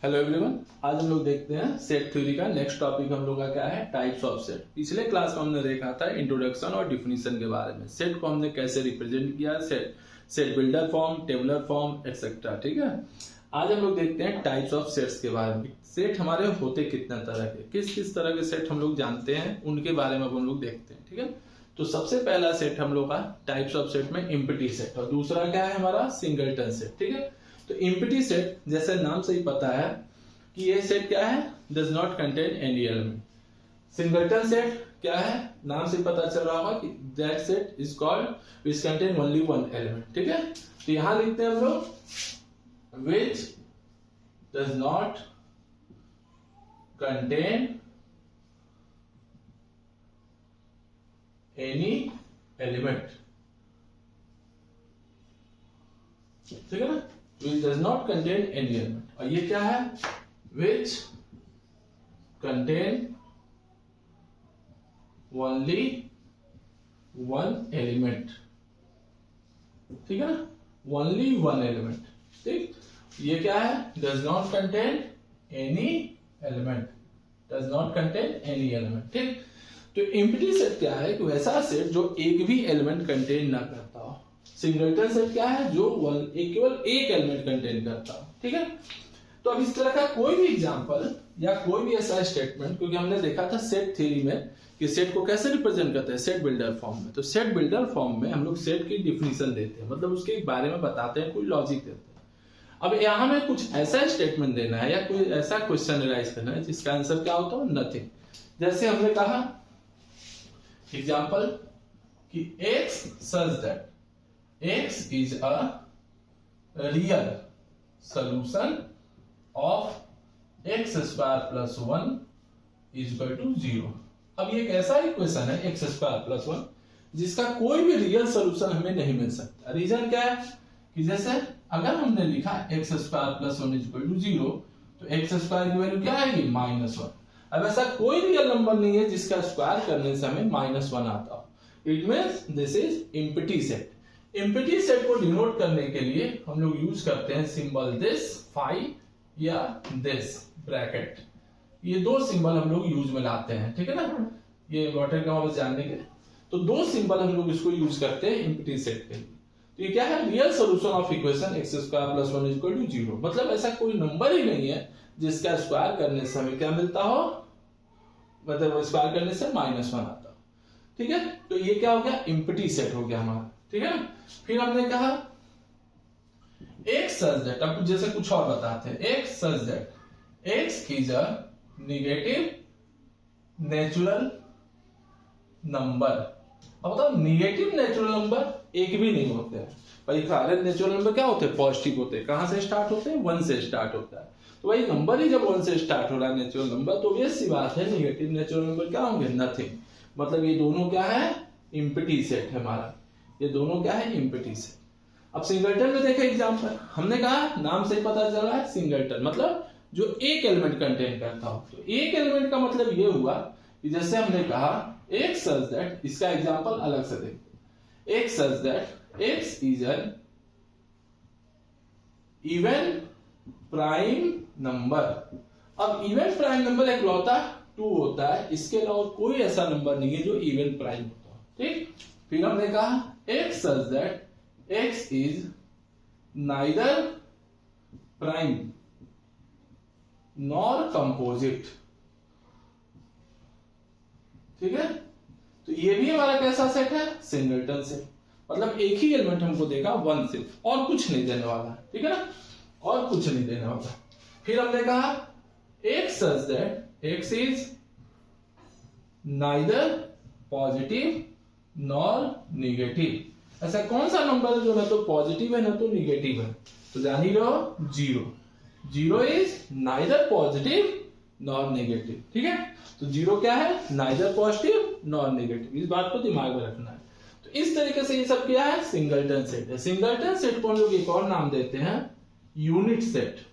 Hello everyone, आज हम लोग देखते हैं सेट थ्योरी का नेक्स्ट टॉपिक हम लोग का क्या है, टाइप्स ऑफ सेट। पिछले क्लास में हमने देखा था इंट्रोडक्शन और डिफिनीशन के बारे में, सेट को हमने कैसे रिप्रेजेंट किया, set builder form, tabular form etcetera. ठीक है, आज हम लोग देखते हैं टाइप्स ऑफ सेट्स के बारे में। सेट हमारे होते कितने तरह के, किस किस तरह के सेट हम लोग जानते हैं, उनके बारे में हम लोग देखते हैं। ठीक है, तो सबसे पहला सेट हम लोग का टाइप्स ऑफ सेट में एम्प्टी सेट, और दूसरा क्या है हमारा सिंगलटन सेट। ठीक है, तो एम्प्टी सेट जैसे नाम से ही पता है कि ये सेट क्या है, does not contain any element. Singleton set क्या है, नाम से पता चल रहा होगा कि that set is called which contain only one element. ठीक है, तो यहां लिखते हैं हम लोग which does not contain any element. ठीक है ना, which does not contain any element। और ये क्या है, which contain only one element। ठीक है ना, only one element। ठीक, ये क्या है, does not contain any element, does not contain any element। ठीक, तो एम्प्टी सेट क्या है कि वैसा सेट जो एक भी एलिमेंट कंटेन ना करता हो। सिंगलटन सेट क्या है, जो केवल एक एलिमेंट कंटेन करता हो। ठीक है, तो अब इस तरह का कोई भी एग्जांपल या कोई भी ऐसा स्टेटमेंट, क्योंकि हमने देखा था सेट थ्योरी में कि सेट को कैसे रिप्रेजेंट करते हैं, सेट बिल्डर फॉर्म में। तो सेट बिल्डर फॉर्म में हम लोग सेट की डिफिनीशन देते हैं, मतलब उसके बारे में बताते हैं, कोई लॉजिक देते हैं। अब यहाँ में कुछ ऐसा स्टेटमेंट देना है या कोई ऐसा क्वेश्चन राइज करना है जिसका आंसर क्या होता है, नथिंग। जैसे हमने कहा एग्जाम्पल कि x such that x is a real solution of x square plus 1 is equal to 0। अब ये एक ऐसा इक्वेशन है x square plus 1 जिसका कोई भी रियल सोल्यूशन हमें नहीं मिल सकता। रीजन क्या है कि जैसे अगर हमने लिखा x square plus 1 is equal to 0 तो x square की वैल्यू क्या आएगी, -1। अब ऐसा कोई रियल नंबर नहीं है जिसका स्क्वायर करने से हमें -1 आता हो। It means this is empty set. Empty set को डिनोट करने के लिए हम लोग यूज करते हैं सिंबल दिस फाई या दिस ब्रैकेट। ये दो सिंबल हम लोग यूज में लाते हैं। ठीक है ना, ये इंपॉर्टेंट का बस जानने के, तो दो सिंबल हम लोग इसको यूज करते हैं एम्प्टी सेट के लिए। तो ये क्या है, real solution of equation x square plus 1 is equal to 0। मतलब ऐसा कोई नंबर ही नहीं है जिसका स्क्वायर करने से हमें क्या मिलता हो, मतलब स्क्वायर करने से -1 आता हो। ठीक है, तो ये क्या हो गया, एम्प्टी सेट हो गया हमारा। ठीक है, फिर हमने कहा x such that, अब जैसे कुछ और बताते हैं, x such that x is a negative natural number. अब बताओ, नेगेटिव नेचुरल नंबर एक भी नहीं होते हैं भाई। सारे नेचुरल नंबर क्या होते हैं, पॉजिटिव होते हैं। कहां से स्टार्ट होते हैं, 1 से स्टार्ट होता है। तो भाई नंबर ही जब 1 से स्टार्ट हो रहा है नेचुरल नंबर, तो ये सी बात है नेगेटिव नेचुरल नंबर क्या होंगे, नथिंग। मतलब ये दोनों क्या है, एम्प्टी सेट है हमारा। ये दोनों क्या है, एम्प्टी सेट। अब सिंगलटन में देखें एग्जांपल, हमने कहा नाम से ही पता चल रहा है सिंगलटन मतलब जो एक एलिमेंट कंटेन करता हो। तो एक एलिमेंट का मतलब ये हुआ कि जैसे हमने कहा x such that, इसका एग्जांपल अलग से देखते हैं, x such that x is an even prime number. अब इवन प्राइम नंबर एक लौता 2 होता है, इसके अलावा कोई ऐसा नंबर नहीं है जो इवन प्राइम होता है। ठीक, फिर हमने कहा x such that x is neither prime nor composite। ठीक है, तो ये भी हमारा कैसा सेट है, सिंगलटन सेट। मतलब एक ही एलिमेंट हमको देगा 1 सिर्फ, और कुछ नहीं देने वाला। ठीक है ना, और कुछ नहीं देने वाला। फिर हमने कहा x such that x is neither positive nor negative। ऐसा कौन सा नंबर है जो ना तो पॉजिटिव है ना तो निगेटिव है, तो जान ही लो 0। 0 is neither positive nor negative. ठीक है, तो 0 क्या है, नाइदर पॉजिटिव नॉर नेगेटिव। इस बात को दिमाग में रखना है। तो इस तरीके से ये सब क्या है, सिंगलटन सेट है। सिंगलटन सेट को हम लोग एक और नाम देते हैं यूनिट सेट।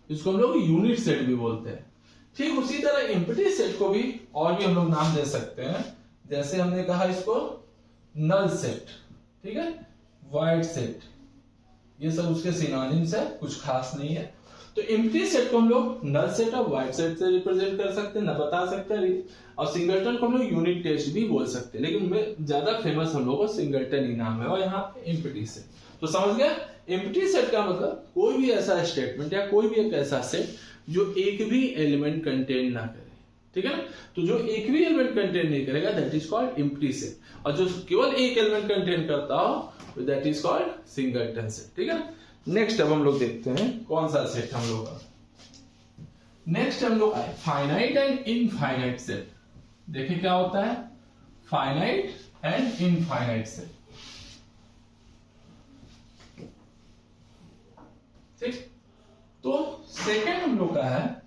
इसको हम लोग यूनिट सेट भी बोलते हैं। ठीक उसी तरह एम्प्टी सेट को भी और भी हम लोग नाम दे सकते हैं। जैसे हमने कहा इसको नल सेट, ठीक है, वाइड सेट, ये सब उसके सिनोनिम्स है, कुछ खास नहीं है। तो एम्प्टी सेट को हम लोग नल सेट और वाइड सेट से रिप्रेजेंट कर सकते हैं, न बता सकते हैं, और सिंगलटन को हम लोग यूनिट टेस्ट भी बोल सकते हैं, लेकिन ज्यादा फेमस हम लोग को सिंगलटन ही नाम है। और यहाँ पे एम्प्टी सेट, तो समझ गया। एम्प्टी सेट का मतलब कोई भी ऐसा स्टेटमेंट या कोई भी एक ऐसा सेट जो एक भी एलिमेंट कंटेन ना करे, ठीक है ना। तो जो एक भी एलिमेंट कंटेन नहीं करेगा that is called empty set, और जो केवल एक एलिमेंट कंटेन करता हो that is called singleton set, ठीक है ना। नेक्स्ट अब हम लोग देखते हैं कौन सा सेट हम लोग का। नेक्स्ट हम लोग आए फाइनाइट एंड इनफाइनाइट सेट। देखिए क्या होता है फाइनाइट एंड इनफाइनाइट सेट, ठीक। तो सेकंड हम लोग का है,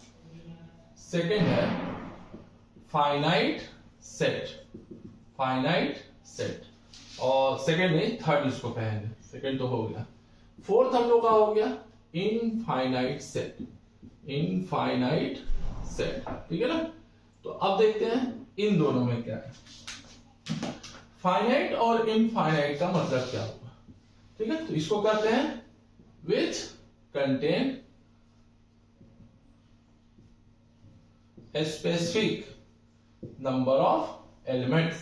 सेकंड है फाइनाइट सेट, फाइनाइट सेट, और सेकंड नहीं थर्ड इसको कहेंगे, सेकंड तो हो गया। फोर्थ हम लोग का हो गया इनफाइनाइट सेट, इनफाइनाइट सेट, ठीक है ना। तो अब देखते हैं इन दोनों में क्या है। फाइनाइट और इनफाइनाइट का मतलब क्या होगा, ठीक है। तो इसको कहते हैं which contain a specific number of elements।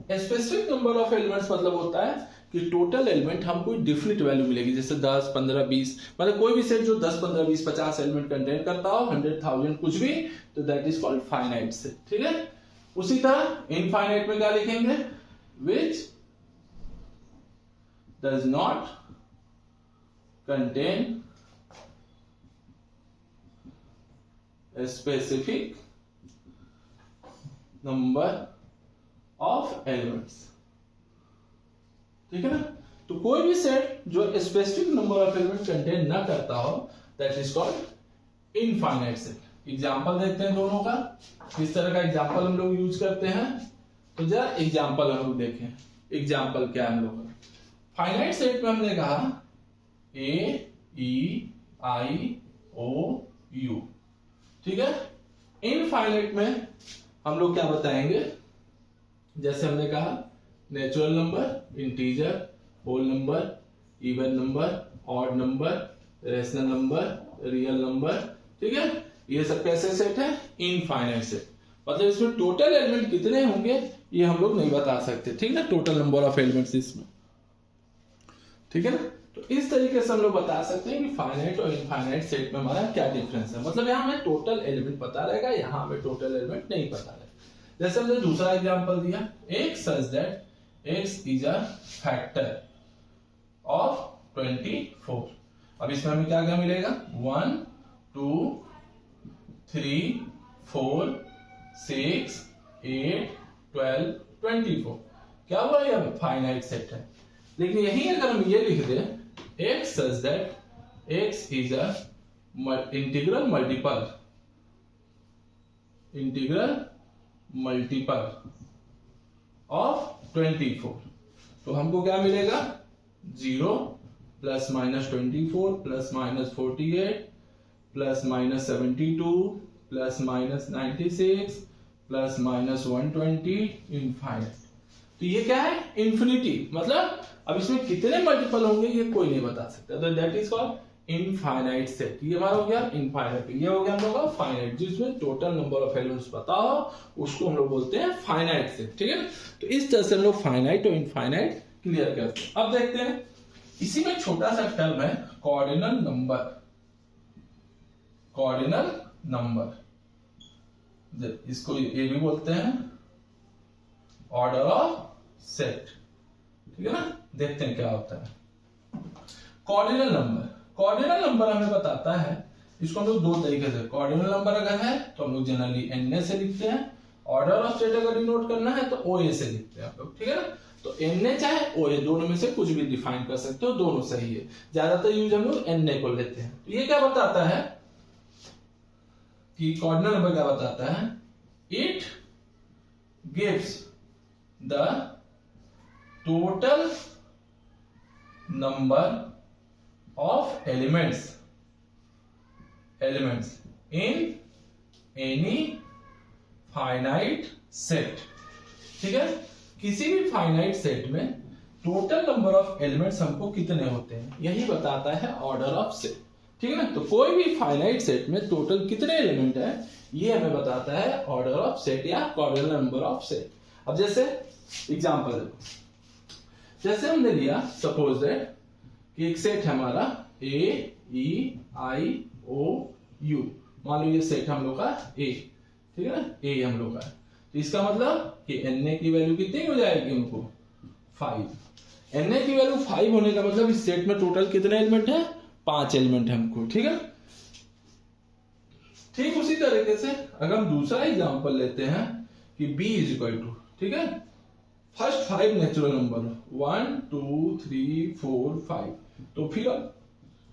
a specific number of elements मतलब होता है कि टोटल एलिमेंट हम कोई डिफिनिट वैल्यू मिलेगी, जैसे 10, 15, 20, मतलब कोई भी सेट जो 10, 15, 20, 50 एलिमेंट कंटेन करता हो, 100,000 कुछ भी, तो that is called finite set, ठीक है। उसी तरह इनफाइनाइट में क्या लिखेंगे, which does not contain a specific number of elements, ठीक है ना। तो कोई भी सेट जो specific number of element contain ना करता हो that is called infinite set. Example देखते हैं दोनों का, किस तरह का एग्जांपल हम लोग यूज करते हैं। तो जरा एग्जांपल हम लोग देखें, एग्जांपल क्या है हम लोग का। फाइनाइट सेट में हमने कहा ए ई आई ओ यू, ठीक है। इनफाइनाइट में हम लोग क्या बताएंगे, जैसे हमने कहा natural number, integer, whole number, even number, odd number, rational number, real number, ठीक है। ये सब कैसे सेट है इनफाइनाइट सेट, मतलब इसमें टोटल एलिमेंट कितने होंगे ये हम लोग नहीं बता सकते, ठीक है, टोटल नंबर ऑफ एलिमेंट्स इसमें, ठीक है ना। तो इस तरीके से हम लोग बता सकते हैं कि फाइनाइट और इनफाइनाइट सेट में हमारा क्या डिफरेंस है, मतलब यहाँ हमें टोटल एलिमेंट पता रहेगा, यहाँ हमें टोटल एलिमेंट नहीं पता रहेगा। जैसे हमने दूसरा एग्जांपल दिया, एक such that x is a factor of 24। अब इसमें हमें क्या क्या मिलेगा, 1 2 3 4 6 8 12 24, क्या हुआ, ये फाइनाइट सेट है। लेकिन यही अगर हम ये लिख दें x such that x is a integral multiple of 24, तो हमको क्या मिलेगा 0 plus minus 24 plus minus 48 plus minus 72 plus minus 96 plus minus 120 infinite. तो ये क्या है इन्फिनिटी, मतलब अब इसमें कितने मल्टीपल होंगे ये कोई नहीं बता सकता, तो that is called infinite set. ये हमारा हो गया इनफाइनाइट, ये हो गया हम लोग का फाइनाइट, जिसमें टोटल नंबर ऑफ एलिमेंट्स पता हो उसको हम लोग बोलते हैं फाइनाइट सेट, ठीक है। तो इस तरह से हम लोग फाइनाइट और इनफाइनाइट क्लियर करते हैं। अब देखते हैं इसी में छोटा सा टर्म है कॉर्डिनल नंबर, कॉर्डिनल नंबर, इसको ये भी बोलते हैं ऑर्डर ऑफ सेट, ठीक है ना। देखते हैं क्या होता है कॉर्डिनल नंबर। कॉर्डिनल नंबर हमें बताता है, इसको हम लोग दो तरीके से, कॉर्डिनल नंबर अगर है तो हम लोग जनरली एन से लिखते हैं, ऑर्डर ऑफ सेट अगर डिनोट करना है तो ओ ए से लिखते हैं आप लोग, ठीक है ना। तो एन चाहे ओ ए दोनों में से कुछ भी डिफाइन कर सकते हो, दोनों सही है, ज्यादातर यूज हम लोग एन को लेते हैं। तो ये क्या बताता है कि कॉर्डिनल नंबर क्या बताता है, it gives the total number of elements in any finite set, ठीक है। किसी भी फाइनाइट सेट में टोटल नंबर ऑफ एलिमेंट्स हमको कितने होते हैं यही बताता है ऑर्डर ऑफ सेट, ठीक है ना। तो कोई भी फाइनाइट सेट में टोटल कितने एलिमेंट है ये हमें बताता है ऑर्डर ऑफ सेट या कॉर्डिनल नंबर ऑफ सेट। अब जैसे एग्जांपल देखो, जैसे हमने लिया सपोज दैट कि एक सेट है हमारा ए ई आई ओ यू, मान लो ये सेट हम लोग का ए, ठीक है ना, ए हम लोग का। तो इसका मतलब कि एन ए की वैल्यू कितनी हो जाएगी हमको 5। एन ए की वैल्यू 5 होने का मतलब इस सेट में टोटल कितने एलिमेंट है 5 एलिमेंट है हमको, ठीक है। ठीक उसी तरीके से अगर हम दूसरा एग्जांपल लेते हैं कि b इज इक्वल टू, ठीक है, फर्स्ट 5 नेचुरल नंबर 1 2 3 4 5, तो फिर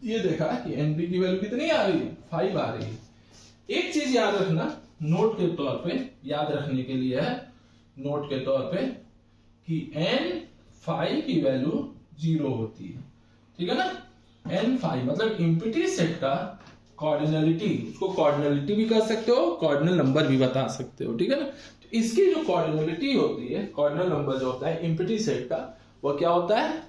ये देखा कि एनपी की वैल्यू कितनी आ रही है 5 आ रही है। एक चीज याद रखना, नोट के तौर पे याद रखने के लिए है, नोट के तौर पे कि n5 की वैल्यू 0 होती है, ठीक है ना। n5 मतलब इम्पिटी सेट का कॉर्डिनलिटी, उसको कॉर्डिनलिटी भी कर सकते हो, कॉर्डिनल नंबर भी बता सकते हो, ठीक है ना। तो इसकी जो कॉर्डिनलिटी होती है, कॉर्डिनल नंबर जो होता है इम्पिटी सेट का, वो क्या होता है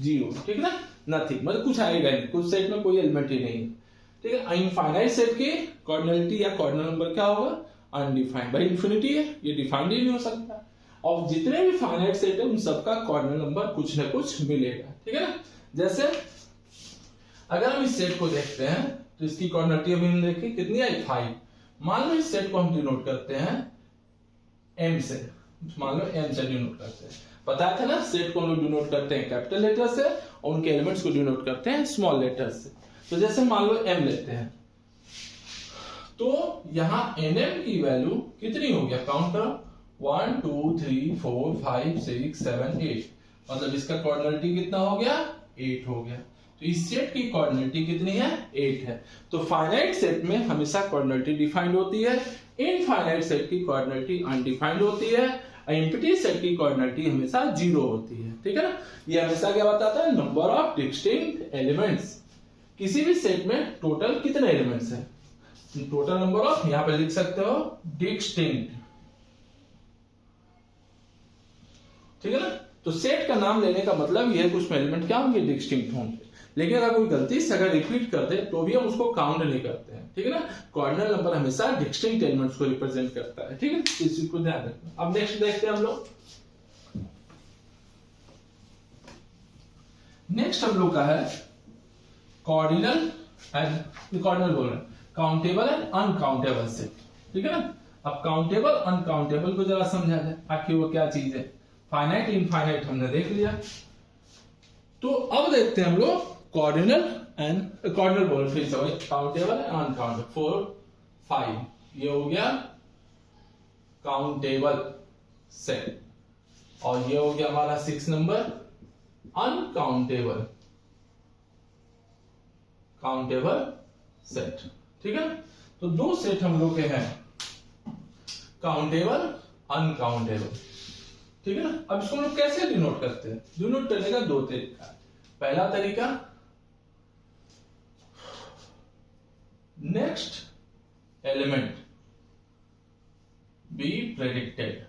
0, ठीक है ना, नथिंग, मतलब कुछ आएगा नहीं, कुछ सेट में कोई एलिमेंट ही नहीं है, ठीक है। इनफाइनाइट सेट की कॉर्डिनलिटी या कॉर्डिनल नंबर क्या होगा अनडिफाइंड, भाई इन्फिनिटी है, ये डिफाइंड ही नहीं हो सकता। और जितने भी फाइनाइट सेट है उन सबका कॉर्डिनल नंबर कुछ ना कुछ मिलेगा, ठीक है ना। जैसे अगर हम इस सेट को देखते हैं तो इसकी कॉर्डिनलिटी अभी हम देखें कितनी आई 5। मान लो इस सेट को हम डिनोट करते हैं m से, मान लो m से डिनोट करते हैं, पता था ना सेट को हम लोग डिनोट करते हैं कैपिटल लेटर से और उनके एलिमेंट्स को डिनोट करते हैं स्मॉल लेटर से। तो जैसे मान लो m लेते हैं तो यहां nm की वैल्यू कितनी हो गया, काउंट करो 1 2 3 4 5 6 7 8, मतलब इसका कॉर्डिनलिटी कितना हो गया 8 हो गया। तो इस सेट की कॉर्डिनलिटी कितनी है 8 है। तो फाइनाइट सेट में हमेशा कॉर्डिनलिटी डिफाइंड होती है, इनफाइनाइट सेट की कॉर्डिनलिटी अनडिफाइंड होती है, एम्प्टी सेट की कॉर्डिनलिटी हमेशा 0 होती है, ठीक है ना। ये हमेशा क्या बताता है नंबर ऑफ डिस्टिंक्ट एलिमेंट्स, किसी भी सेट में टोटल कितने एलिमेंट्स हैं, टोटल नंबर ऑफ, यहां पे लिख सकते हो डिस्टिंक्ट, ठीक है ना। तो सेट का नाम लेने का मतलब ये है कुछ एलिमेंट क्या होंगे डिस्टिंक्ट होंगे, लेकिन अगर कोई गलती से अगर रिपीट कर दे तो भी हम उसको काउंट नहीं करते हैं, ठीक है ना। कॉर्डिनल नंबर हमेशा डिस्टिंक्ट एलिमेंट्स को रिप्रेजेंट करता है, ठीक है, इस चीज को ध्यान रखना। अब नेक्स्ट देखते हैं हम लोग, नेक्स्ट हम लोग का है कॉर्डिनल एंड कॉर्डिनल बोल रहे हैं काउंटेबल एंड अनकाउंटेबल सेट, ठीक है ना। अब काउंटेबल अनकाउंटेबल को जरा समझा जाए आखिर वो क्या चीज है। फाइनाइट इनफाइनाइट हमने देख लिया, तो अब देखते हैं हम लोग कॉर्डिनल एंड कॉर्डिनल बोल फिर से काउंटेबल एंड अनकाउंटेबल 4 5, ये हो गया काउंटेबल सेट, और ये हो गया हमारा 6 नंबर अनकाउंटेबल काउंटेबल सेट, ठीक है। तो दो सेट हम लोग के हैं काउंटेबल अनकाउंटेबल, ठीक है ना। अब इसको हम लोग कैसे डिनोट करते हैं, डिनोट करने का 2 तरीका है। पहला तरीका next element be predicted,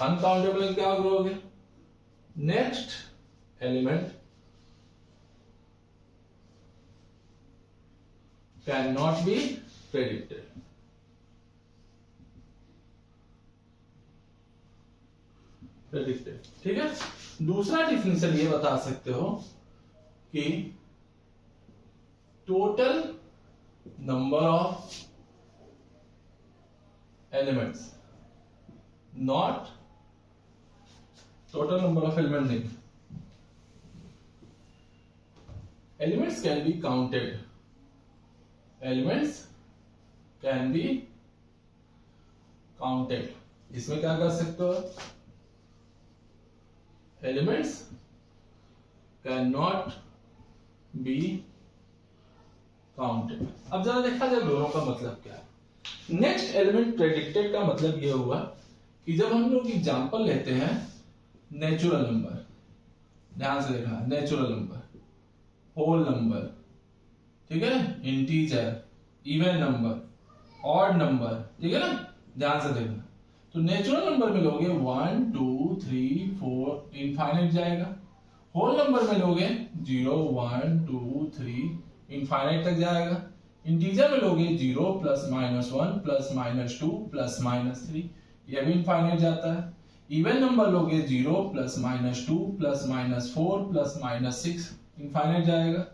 uncountable क्या करोगे next element can not be predicted, predicted, ठीक है। दूसरा डिफिनेशन ये बता सकते हो कि total number of elements, not total number of element नहीं, elements can be counted, elements can be counted, इसमें क्या कर सकते हो elements can not be counted. अब जरा देखा जाए दोनों का मतलब क्या है। नेक्स्ट एलिमेंट प्रेडिक्टेड का मतलब यह हुआ कि जब हम लोग एग्जांपल लेते हैं नेचुरल नंबर, ध्यान से देखना नेचुरल नंबर, होल नंबर, ठीक है, integer, even number, odd number, ठीक है ना, ध्यान से देखना। तो नेचुरल नंबर में लोगे 1 2 3 4 इनफाइनाइट जाएगा। होल नंबर में लोगे 0 1 2 3 इनफाइनाइट तक जाएगा। इंटीजर में लोगे 0 plus minus 1 plus minus 2 plus minus 3, यह भी इनफाइनाइट जाता है। इवन नंबर लोगे 0 plus minus 2 plus minus 4 plus minus 6 infinite जाएगा।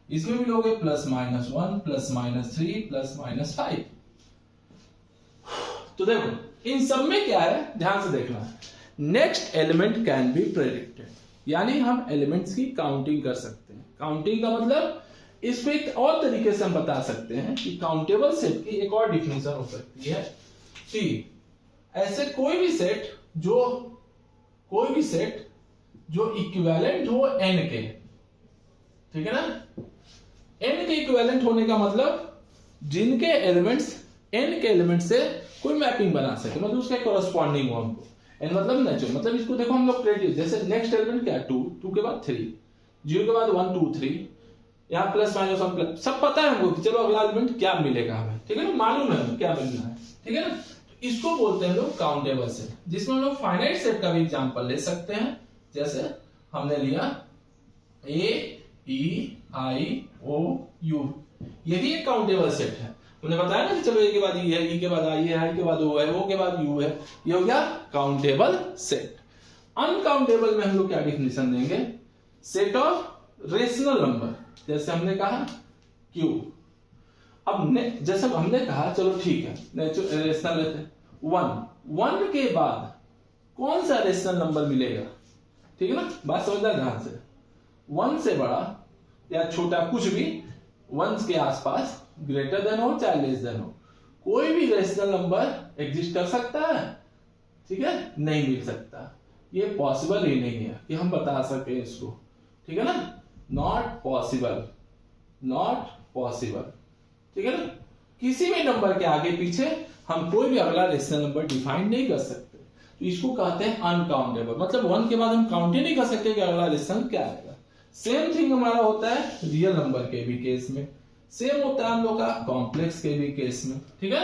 इसमें भी लोगे plus minus 1 plus minus 3 plus minus 5। तो देखो इन सब में क्या है, ध्यान से देखना है, next element can be predicted, यानी हम एलिमेंट्स की काउंटिंग कर सकते हैं। काउंटिंग का मतलब इसको एक और तरीके से हम बता सकते हैं कि काउंटेबल सेट की एक और डिफिनेशन हो सकती है कि ऐसे कोई भी सेट जो इक्विवेलेंट हो n के, ठीक है ना। n के इक्विवेलेंट होने का मतलब जिनके एलिमेंट्स n के एलिमेंट से कोई मैपिंग बना सके, मतलब उसका कोरस्पॉन्डिंग हो हमको। n मतलब नेचुरल, मतलब इसको देखो हम लोग क्रिएटिव, जैसे नेक्स्ट एलिमेंट क्या है 2, 2 के बाद 3, 0 के बाद 1 2 3, यहाँ प्लस माइनस 1 प्लस, सब पता है हमको कि चलो अगला एलिमेंट क्या मिलेगा हमें, ठीक है ना, मालूम है हमें क्या मिलना है, ठीक है ना। तो इसको बोलते हैं लोग काउंटेबल सेट, जिसमें हम लोग फाइनाइट सेट का भी एग्जांपल ले सकते हैं। जैसे हमने लिया a e i o u, ये भी एक काउंटेबल सेट है। हमने बताया ना कि चलो ए के बाद ई है, ई के बाद आई है, आई के बाद ओ है, ओ के बाद यू है, ये हो गया काउंटेबल सेट। अनकाउंटेबल में हम लोग क्या डिफिनेशन देंगे, सेट ऑफ रेशनल नंबर, जैसे हमने कहा क्यू। अब जैसे हमने कहा चलो ठीक है रेशनल लेते हैं, 1 के बाद कौन सा रेशनल नंबर मिलेगा, ठीक है ना, बात समझना ध्यान से। 1 से बड़ा या छोटा कुछ भी 1 के आसपास, ग्रेटर देन हो चाहे लेस देन हो, कोई भी रेशनल नंबर एग्जिस्ट कर सकता है, ठीक है, नहीं मिल सकता, ये पॉसिबल ही नहीं है कि हम बता सके इसको, ठीक है ना, नॉट पॉसिबल, ठीक है ना। किसी भी नंबर के आगे पीछे हम कोई भी अगला रेशनल नंबर डिफाइन नहीं कर सकते, तो इसको कहते हैं अनकाउंटेबल, मतलब 1 के बाद हम काउंट ही नहीं कर सकते कि अगला रेशनल क्या आएगा। सेम थिंग हमारा होता है रियल नंबर के भी केस में, सेम होता है हम लोग का कॉम्प्लेक्स के भी केस में, ठीक है,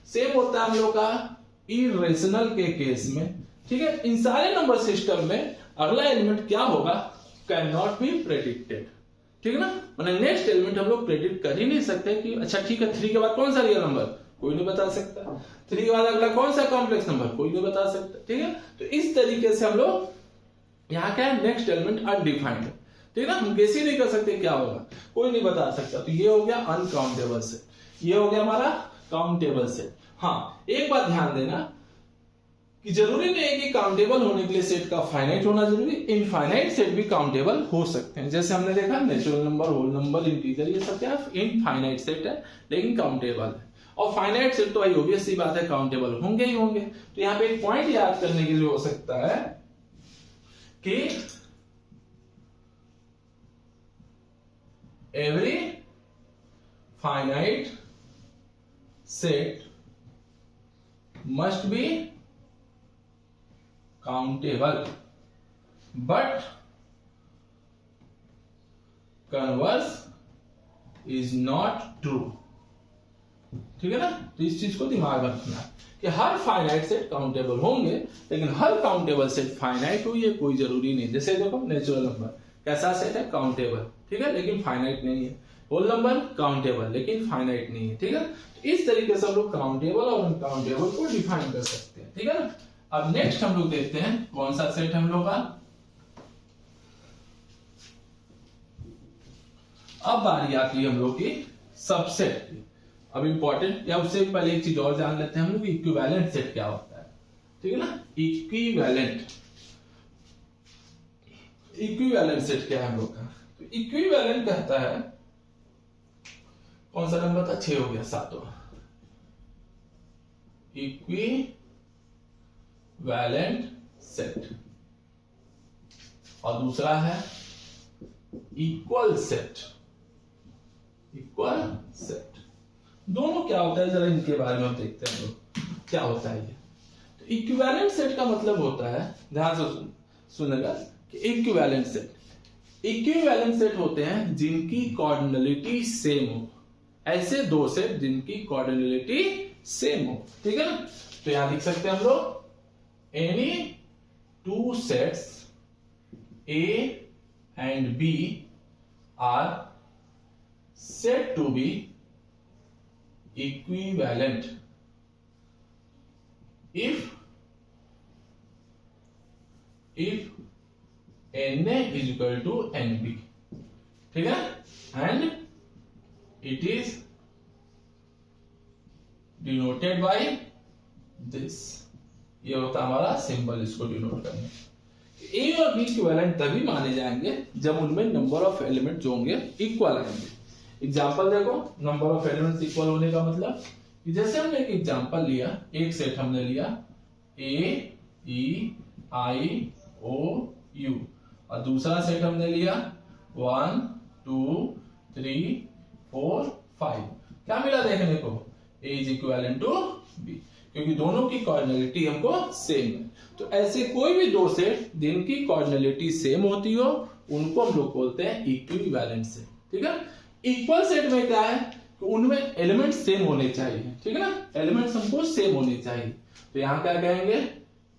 सेम होता है हम लोग का इरेशनल के केस में, ठीक है। इन सारे नंबर सिस्टम में अगला एलिमेंट क्या होगा कैन नॉट बी प्रेडिक्टेड, ठीक है ना, मतलब नेक्स्ट एलिमेंट हम लोग प्रेडिक्ट कर ही नहीं सकते कि अच्छा ठीक है 3 के बाद कौन सा रियल नंबर, कोई नहीं बता सकता, 3 के बाद अगला कौन सा कॉम्प्लेक्स नंबर, कोई नहीं बता सकता, ठीक है। तो इस तरीके से हम लोग यहाँ क्या है, नेक्स्ट एलिमेंट अनडिफाइंड, ठीक है ना, हम गेस ही नहीं कर सकते क्या होगा, कोई नहीं बता सकता। तो ये हो गया अनकाउंटेबल सेट, ये हो गया हमारा काउंटेबल सेट। हाँ एक बात ध्यान देना कि जरूरी नहीं है कि काउंटेबल होने के लिए सेट का फाइनाइट होना जरूरी, इनफाइनाइट सेट भी काउंटेबल हो सकते हैं। जैसे हमने देखा natural number, whole number, integer, ये सब क्या इनफाइनाइट सेट है लेकिन काउंटेबल है। और फाइनाइट सेट तो भाई ऑब्वियस सी बात है काउंटेबल होंगे ही होंगे। तो यहाँ पे एक पॉइंट याद करने के लिए हो सकता है कि every finite set must be countable but converse is not true, ठीक है ना। तो इस चीज को दिमाग रखना कि हर फाइनाइट सेट काउंटेबल होंगे लेकिन हर काउंटेबल सेट फाइनाइट हो ये कोई जरूरी नहीं। जैसे देखो नेचुरल नंबर कैसा सेट है, काउंटेबल, ठीक है, लेकिन फाइनाइट नहीं है। होल नंबर काउंटेबल लेकिन फाइनाइट नहीं है, ठीक है। तो इस तरीके से हम लोग काउंटेबल और अनकाउंटेबल को डिफाइन कर सकते हैं, ठीक है ना। अब नेक्स्ट हम लोग देखते हैं कौन सा सेट हम लोग का। अब बारी आती है हम लोग की सबसेट की। अब इंपॉर्टेंट या उससे पहले एक चीज और जान लेते हैं हम लोग, इक्विवेलेंट सेट क्या होता है, ठीक है ना। इक्विवेलेंट सेट क्या है हम लोग का, तो इक्विवेलेंट कहता है, कौन सा नंबर था, 6 हो गया, 7वां। इक्विवेलेंट सेट और दूसरा है इक्वल सेट। दोनों क्या होता है जरा इनके बारे में हम देखते हैं लोग क्या होता है ये। तो इक्विवेलेंट सेट का मतलब होता है, ध्यान से सुनेगा, इक्विवेलेंट सेट होते हैं जिनकी कॉर्डिनलिटी सेम हो, ऐसे दो सेट जिनकी कॉर्डिनलिटी सेम हो, ठीक है ना। तो यहां लिख सकते हैं हम लोग any two sets A and B are said to be equivalent if Na is equal to Nb, ठीक है, and it is denoted by this. ये होता है हमारा सिंबल, इसको डिनोट करने। ए और बी इक्विवेलेंट तभी माने जाएंगे जब उनमें नंबर ऑफ एलिमेंट जो होंगे इक्वल आएंगे। एग्जांपल देखो, नंबर ऑफ एलिमेंट्स इक्वल होने का मतलब कि जैसे हमने एक एग्जांपल लिया, एक सेट हमने लिया ए ई आई ओ यू, और दूसरा सेट हमने लिया 1 2 3 4 5। क्या मिला देखने को? ए इज इक्विवेलेंट टू बी, क्योंकि दोनों की कोऑर्डिनेलिटी हमको सेम है। तो ऐसे कोई भी दो सेट जिनकी कोऑर्डिनेलिटी सेम होती हो उनको हम लोग बोलते हैं इक्विवेलेंट सेट, ठीक है। इक्वल सेट में क्या है कि उनमें एलिमेंट सेम होने चाहिए, ठीक है ना, एलिमेंट्स हमको सेम होने चाहिए। तो यहां क्या कहेंगे?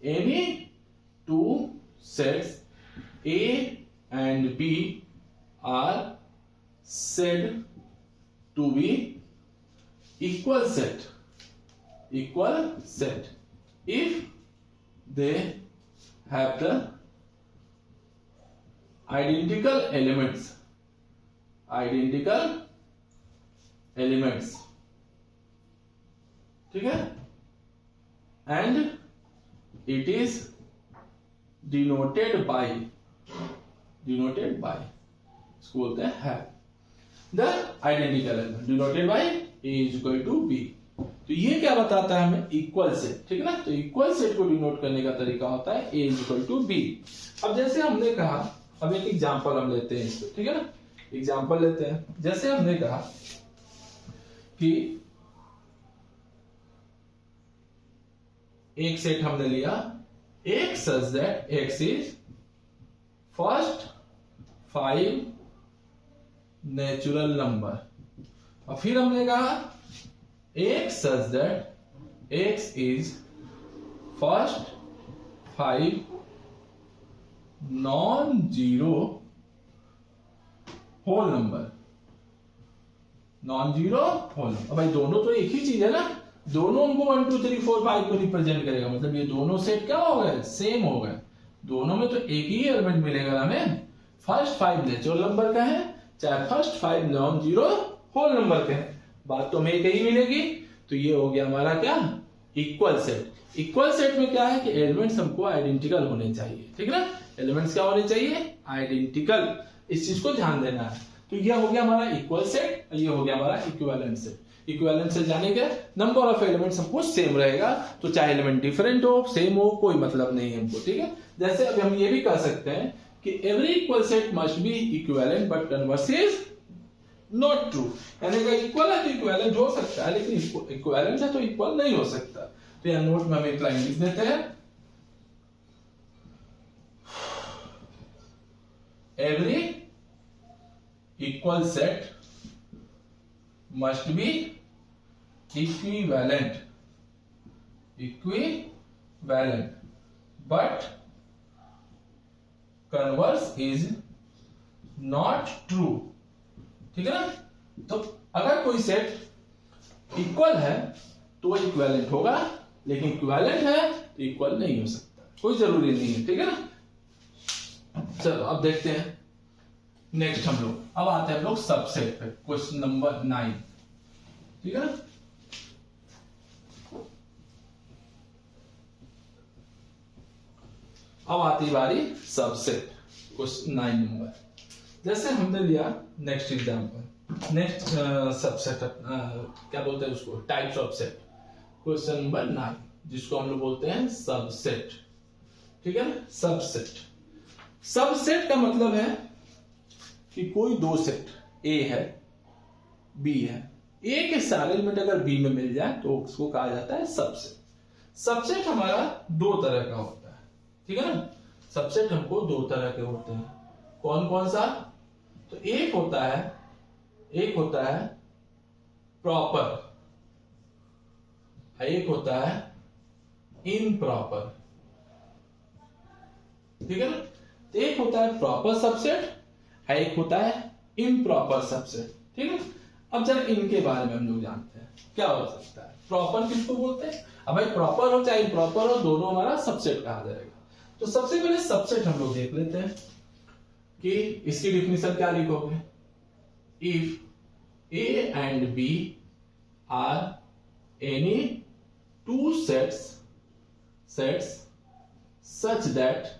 Any two sets A and B are said to be equal set if they have the identical elements, ठीक है, and it is denoted by इसको बोलते हैं have the identical element denoted by A is equal to B। तो ये क्या बताता है हमें? इक्वल सेट, ठीक है ना। तो इक्वल सेट को डिनोट करने का तरीका होता है A is equal to B। अब जैसे हमने कहा, अब एक एग्जांपल हम लेते हैं इसको, ठीक है ना, एग्जांपल लेते हैं। जैसे हमने कहा कि एक सेट हमने लिया एक such that X is first 5 natural number, और फिर हमने कहा एक such that X is first 5 non zero whole number, non zero whole number. भाई दोनों तो एक ही चीज है ना, दोनों हमको 1 2 3 4 5 को रिप्रेजेंट करेगा, मतलब ये दोनों सेट क्या हो गए? सेम हो गए। दोनों में तो एक ही एलिमेंट मिलेगा हमें, फर्स्ट 5 नेचुरल नंबर का है, चाहे first 5 non zero whole number के हैं, बात तो हमें एक ही मिलेगी। तो ये हो गया हमारा क्या? Equal set. इक्वल सेट में क्या है कि एलिमेंट्स हमको आइडेंटिकल होने चाहिए, ठीक है ना, एलिमेंट्स क्या होने चाहिए? आइडेंटिकल। इस चीज को ध्यान देना है। तो ये हो गया हमारा इक्वल सेट, ये हो गया हमारा इक्विवेलेंट सेट। इक्विवेलेंट से जाने के नंबर ऑफ एलिमेंट्स हमको सेम रहेगा, तो चाहे एलिमेंट डिफरेंट हो सेम हो कोई मतलब नहीं है हमको, ठीक है। जैसे अभी हम ये भी कह सकते हैं कि every equal set must be equivalent but converse is not true, यानी कि इक्वल है तो इक्विवेलेंट हो सकता है, लेकिन इक्विवेलेंट है तो इक्वल नहीं हो सकता। तो यहां नोट में हम एक लाइन लिख देते हैं, every equal set must be equivalent but converse is not true, ठीक है ना। तो अगर कोई सेट इक्वल है तो वो इक्विवेलेंट होगा, लेकिन इक्विवेलेंट है तो इक्वल नहीं हो सकता, कोई जरूरी नहीं है, ठीक है ना। चलो अब देखते हैं नेक्स्ट हम लोग, अब आते हैं हम लोग सबसेट पे, क्वेश्चन नंबर 9, ठीक है ना। अब आती बारी सबसेट, क्वेश्चन 9 नंबर। जैसे हमने लिया नेक्स्ट एग्जांपल, नेक्स्ट सबसेट क्या बोलते हैं उसको? Types of set, question number 9, जिसको हम लोग बोलते हैं सबसेट, ठीक है ना। सबसेट, सबसेट का मतलब है कि कोई दो सेट ए है बी है, ए के सारे एलिमेंट अगर बी में मिल जाए तो उसको कहा जाता है सबसेट। सबसेट हमारा दो तरह का होता है, ठीक है ना। सबसेट हमको दो तरह के होते हैं, कौन कौन सा? तो एक होता है प्रॉपर, एक होता है इनप्रॉपर, ठीक है ना। तो एक होता है प्रॉपर सबसेट, एक होता है इम्प्रॉपर सबसेट, ठीक है। अब जरा इनके बारे में हम लोग जानते हैं क्या हो सकता है। प्रॉपर किसको बोलते हैं? अब भाई प्रॉपर हो चाहे इम्प्रॉपर हो, दोनों हमारा सबसेट कहा जाएगा। तो सबसे पहले सबसेट हम लोग देख लेते हैं कि इसकी डिफिनेशन क्या लिखोगे। If A and B are any two sets such that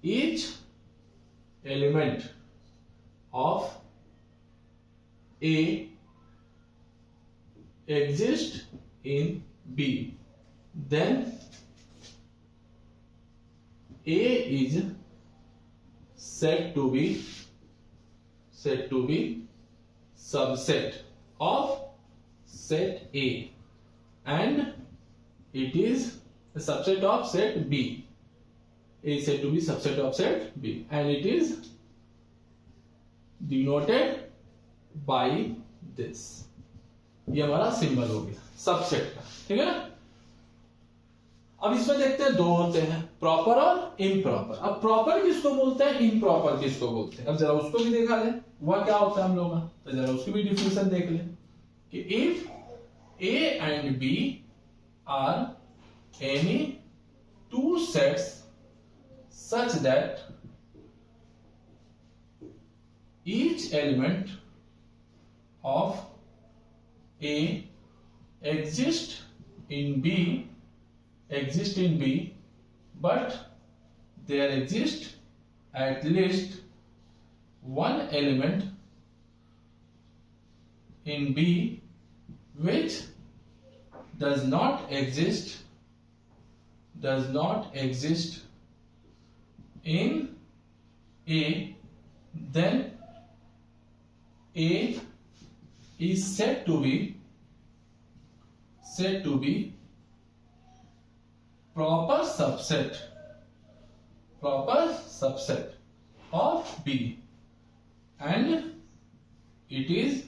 each element of A exists in B, then A is said to be subset of set A, and it is a subset of set B. A is said to be subset of set B, and it is denoted by this. ये हमारा symbol हो गया subset का, ठीक है ना। अब इसमें देखते हैं दो होते हैं, प्रॉपर और इम्प्रॉपर। अब प्रॉपर किसको बोलते हैं, इम्प्रॉपर किसको बोलते हैं, अब जरा उसको भी देखा जाए वह क्या होता है हम लोग का। तो जरा उसकी भी डिफिनेशन देख लें कि if A and B are any two sets such that each element of A exists in B, but there exists at least one element in B which does not exist in A, then A is said to be proper subset of B, and it is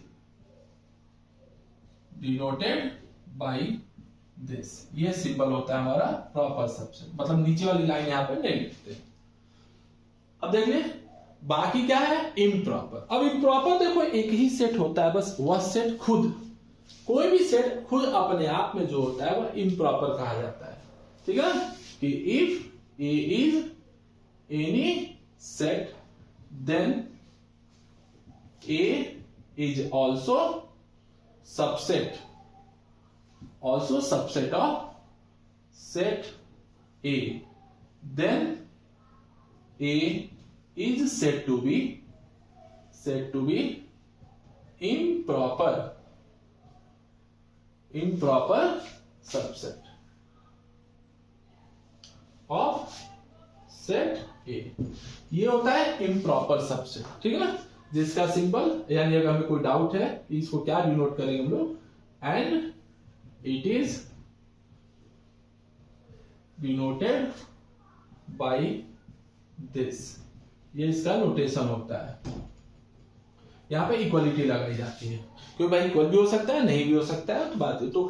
denoted by this. ये symbol होता है हमारा proper subset, मतलब नीचे वाली line यहां पे नहीं लिखते। अब देख ले बाकी क्या है, इम्प्रॉपर। अब इम्प्रॉपर देखो एक ही सेट होता है, बस वह सेट खुद, कोई भी सेट खुद अपने आप में जो होता है वह इम्प्रॉपर कहा जाता है, ठीक है ना। कि if A is any set then A is also subset of set A, then A is said to be improper subset of set A. ये होता है इम्प्रॉपर सबसेट, ठीक है ना, जिसका सिंबल, यानी अगर हमें कोई डाउट है इसको क्या डिनोट करेंगे हम लोग, and it is denoted by this. ये इसका नोटेशन होता है। यहाँ पे इक्वलिटी लगाई जाती है, क्योंकि भाई इक्वल भी हो सकता है नहीं भी हो सकता है, तो बात है। तो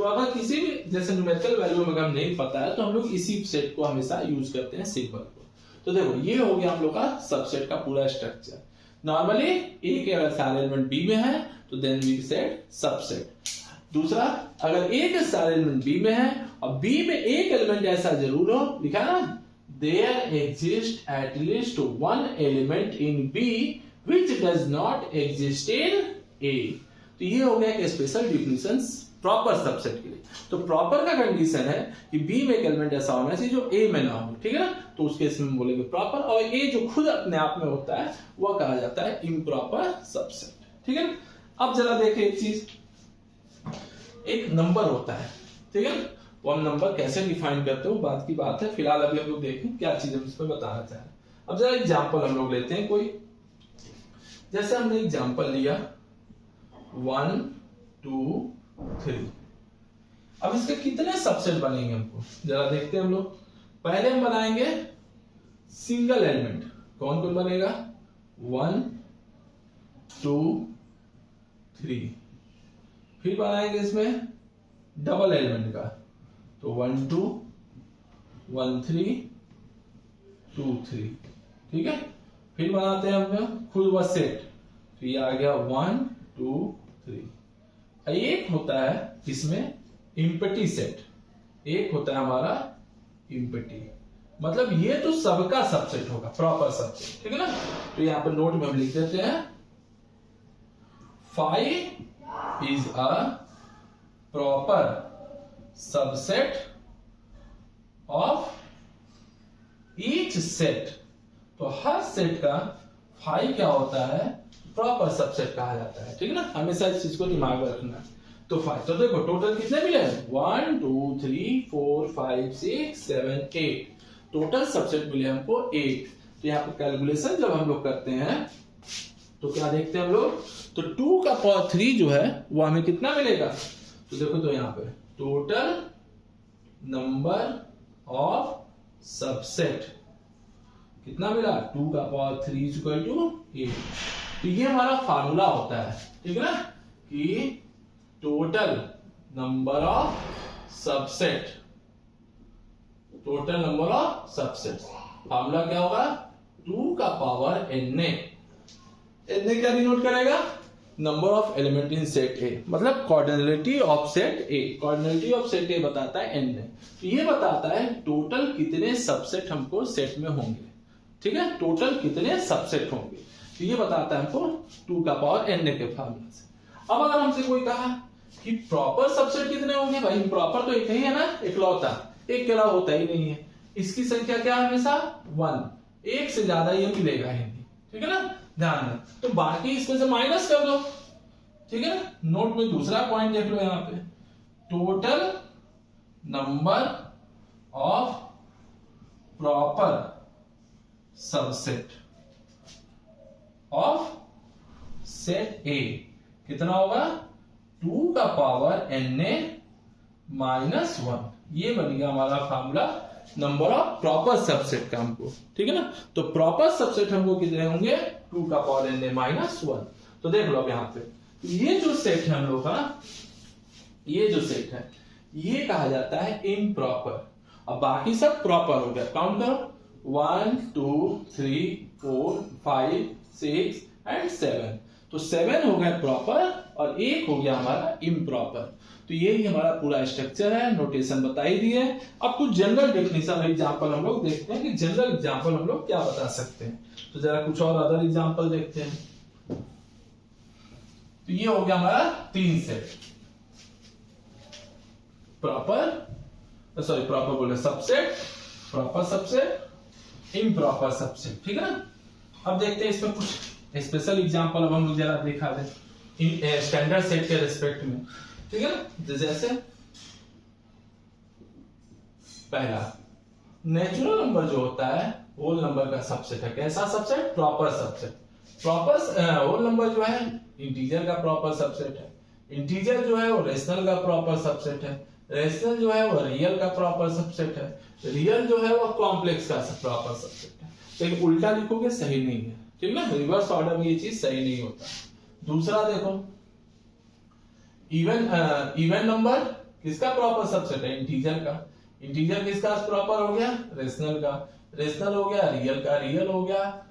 अगर किसी भी जैसे न्यूमेरिकल वैल्यू में अगर नहीं पता है तो हम लोग इसी सेट को हमेशा यूज करते हैं, सिंबल को। तो देखो ये हो गया हम लोग का सबसेट का पूरा स्ट्रक्चर। नॉर्मली ए के अगर सारे एलिमेंट बी में है तो देन वी सेड सबसेट। दूसरा, अगर ए के सारे एलिमेंट बी में है और बी में एक एलिमेंट ऐसा जरूर हो, लिखा ना, there exist at least one element in B which does not exist in A। तो ये हो गया एक स्पेशल डिफिनेशन प्रॉपर सबसेट के लिए। तो प्रॉपर का कंडीशन है कि बी में एक एलिमेंट ऐसा होना चाहिए जो ए में ना हो, ठीक है ना, तो उसके इसमें बोलेंगे प्रॉपर। और ए जो खुद अपने आप में होता है वह कहा जाता है इम्प्रॉपर सबसेट, ठीक है ना। अब जरा देखें एक चीज, एक नंबर होता है, ठीक है, वो हम नंबर कैसे डिफाइन करते हो बात की बात है, फिलहाल अभी हम लोग देखें क्या चीज हम इस पर बताना चाह रहे हैं। अब जरा एग्जांपल हम लोग लेते हैं कोई, जैसे हमने एग्जांपल लिया 1 2 3। अब इसके कितने सबसेट बनेंगे हमको जरा देखते हैं हम लोग। पहले हम बनाएंगे सिंगल एलिमेंट, कौन कौन बनेगा, 1 2 3। फिर बनाएंगे इसमें डबल एलिमेंट का, तो 1 2 1 3 2 3। ठीक है, फिर बनाते हैं हम खुद वह सेट। तो ये आ गया 1 2 3। एक होता है इसमें इम्पटी सेट, एक होता है हमारा इम्पटी, मतलब ये तो सबका सबसेट होगा, प्रॉपर सबसेट। ठीक है ना, तो यहां पर नोट में हम लिख देते हैं 5 is a proper subset of each set. तो हर सेट का फाइव क्या होता है, प्रॉपर सबसेट कहा जाता है। ठीक है ना, हमेशा इस चीज को दिमाग में रखना। तो 5, तो देखो टोटल कितने मिले, 1 2 3 4 5 6 7 8, टोटल सबसेट मिले हमको 8। तो यहाँ पे कैलकुलेशन जब हम लोग करते हैं तो क्या देखते हैं हम लोग, तो 2 का पावर 3 जो है वो हमें कितना मिलेगा। तो देखो, तो यहाँ पे टोटल नंबर ऑफ सबसेट कितना मिला, 2 का पावर 3 इक्वल टू 8। तो ये हमारा फार्मूला होता है। ठीक है ना, कि total number of subset, total number of subset, formula क्या होगा, 2 का पावर n ए क्या डिनोट करेगा, number of element in set A, मतलब cardinality of set A. Cardinality of set A बताता है n। तो ये बताता है टोटल कितने सबसेट हमको सेट में होंगे। ठीक है, टोटल कितने सबसेट होंगे, तो ये बताता है हमको 2 का पावर n के फार्मूला से। अब अगर हमसे कोई कहा कि प्रॉपर सबसेट कितने होंगे, भाई प्रॉपर तो एक ही है ना, इकलौता, एक के अलावा होता ही नहीं है। इसकी संख्या क्या है, हमेशा 1, एक से ज्यादा ये मिलेगा ही नहीं। ठीक है ना, ध्यान में, तो बाकी इसमें से माइनस कर दो। ठीक है ना, नोट में दूसरा पॉइंट देख लो यहां पे, total number of proper subset of set ए कितना होगा, 2 का पावर na माइनस 1। ये बन गया हमारा formula number of proper subset का हमको। ठीक है ना, तो प्रॉपर सबसेट हमको कितने होंगे, 2 का पावर na माइनस 1। तो देख लो अब यहाँ पे ये जो सेट है हम लोग का, ये जो सेट है ये कहा जाता है इम्प्रॉपर। अब बाकी सब प्रॉपर हो गया, काउंट करो, 1 2 3 4 5 6 एंड 7। तो 7 हो गया प्रॉपर और 1 हो गया हमारा इम्प्रॉपर। तो यही हमारा पूरा स्ट्रक्चर है, नोटेशन बताई दी है। अब कुछ जनरल डेफिनेशन एग्जांपल हम लोग देखते हैं कि जनरल एग्जांपल हम लोग क्या बता सकते हैं। तो जरा कुछ और अदर एग्जांपल देखते हैं। तो ये हो गया हमारा 3 सेट, प्रॉपर बोले subset, proper subset, improper subset. ठीक है ना, अब देखते हैं इसमें कुछ स्पेशल एग्जांपल अब हम लोग जरा दिखा दें स्टैंडर्ड सेट के रिस्पेक्ट में। ठीक है ना, जैसे पहला नेचुरल नंबर जो होता है होल नंबर का सबसेट है। कैसा subset, proper subset. Proper whole number जो है इंटीजर का प्रॉपर सबसेट है, इंटीजर जो है वो रेशनल का प्रॉपर सबसेट है, रेशनल जो है वो रियल का प्रॉपर सबसेट है, रियल जो है वो कॉम्प्लेक्स का प्रॉपर सबसेट है। लेकिन उल्टा लिखोगे सही नहीं है। ठीक है ना, रिवर्स ऑर्डर में ये चीज सही नहीं होता। दूसरा देखो, इवन नंबर किसका प्रॉपर सबसेट है, इंटीजर का। इंटीजर किसका प्रॉपर हो गया, रेशनल का। रेशनल हो गया रियल का, रियल हो गया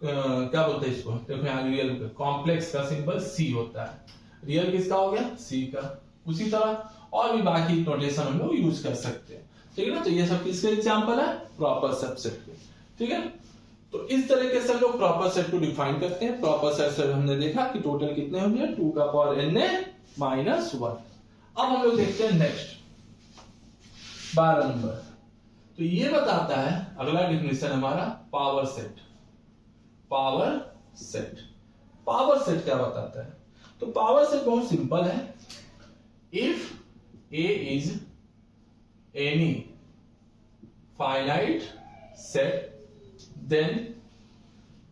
क्या बोलते हैं इसको, देखो यहाँ रियल कॉम्प्लेक्स का सिंबल सी होता है, रियल किसका हो गया, सी का। उसी तरह और भी बाकी नोटेशन हम लोग यूज कर सकते हैं। ठीक है ना, तो ये सब किसके एग्जांपल है, प्रॉपर सबसेट के। ठीक है, तो इस तरीके से हम लोग प्रॉपर सेट को डिफाइन करते हैं। प्रॉपर सेट से हमने देखा कि टोटल कितने होंगे, 2 का पावर na माइनस 1। अब हम लोग देखते हैं नेक्स्ट 12 नंबर। तो ये बताता है अगला डेफिनेशन हमारा power set. Power set, power set क्या बताता है, तो पावर सेट बहुत सिंपल है। If A is any finite set, then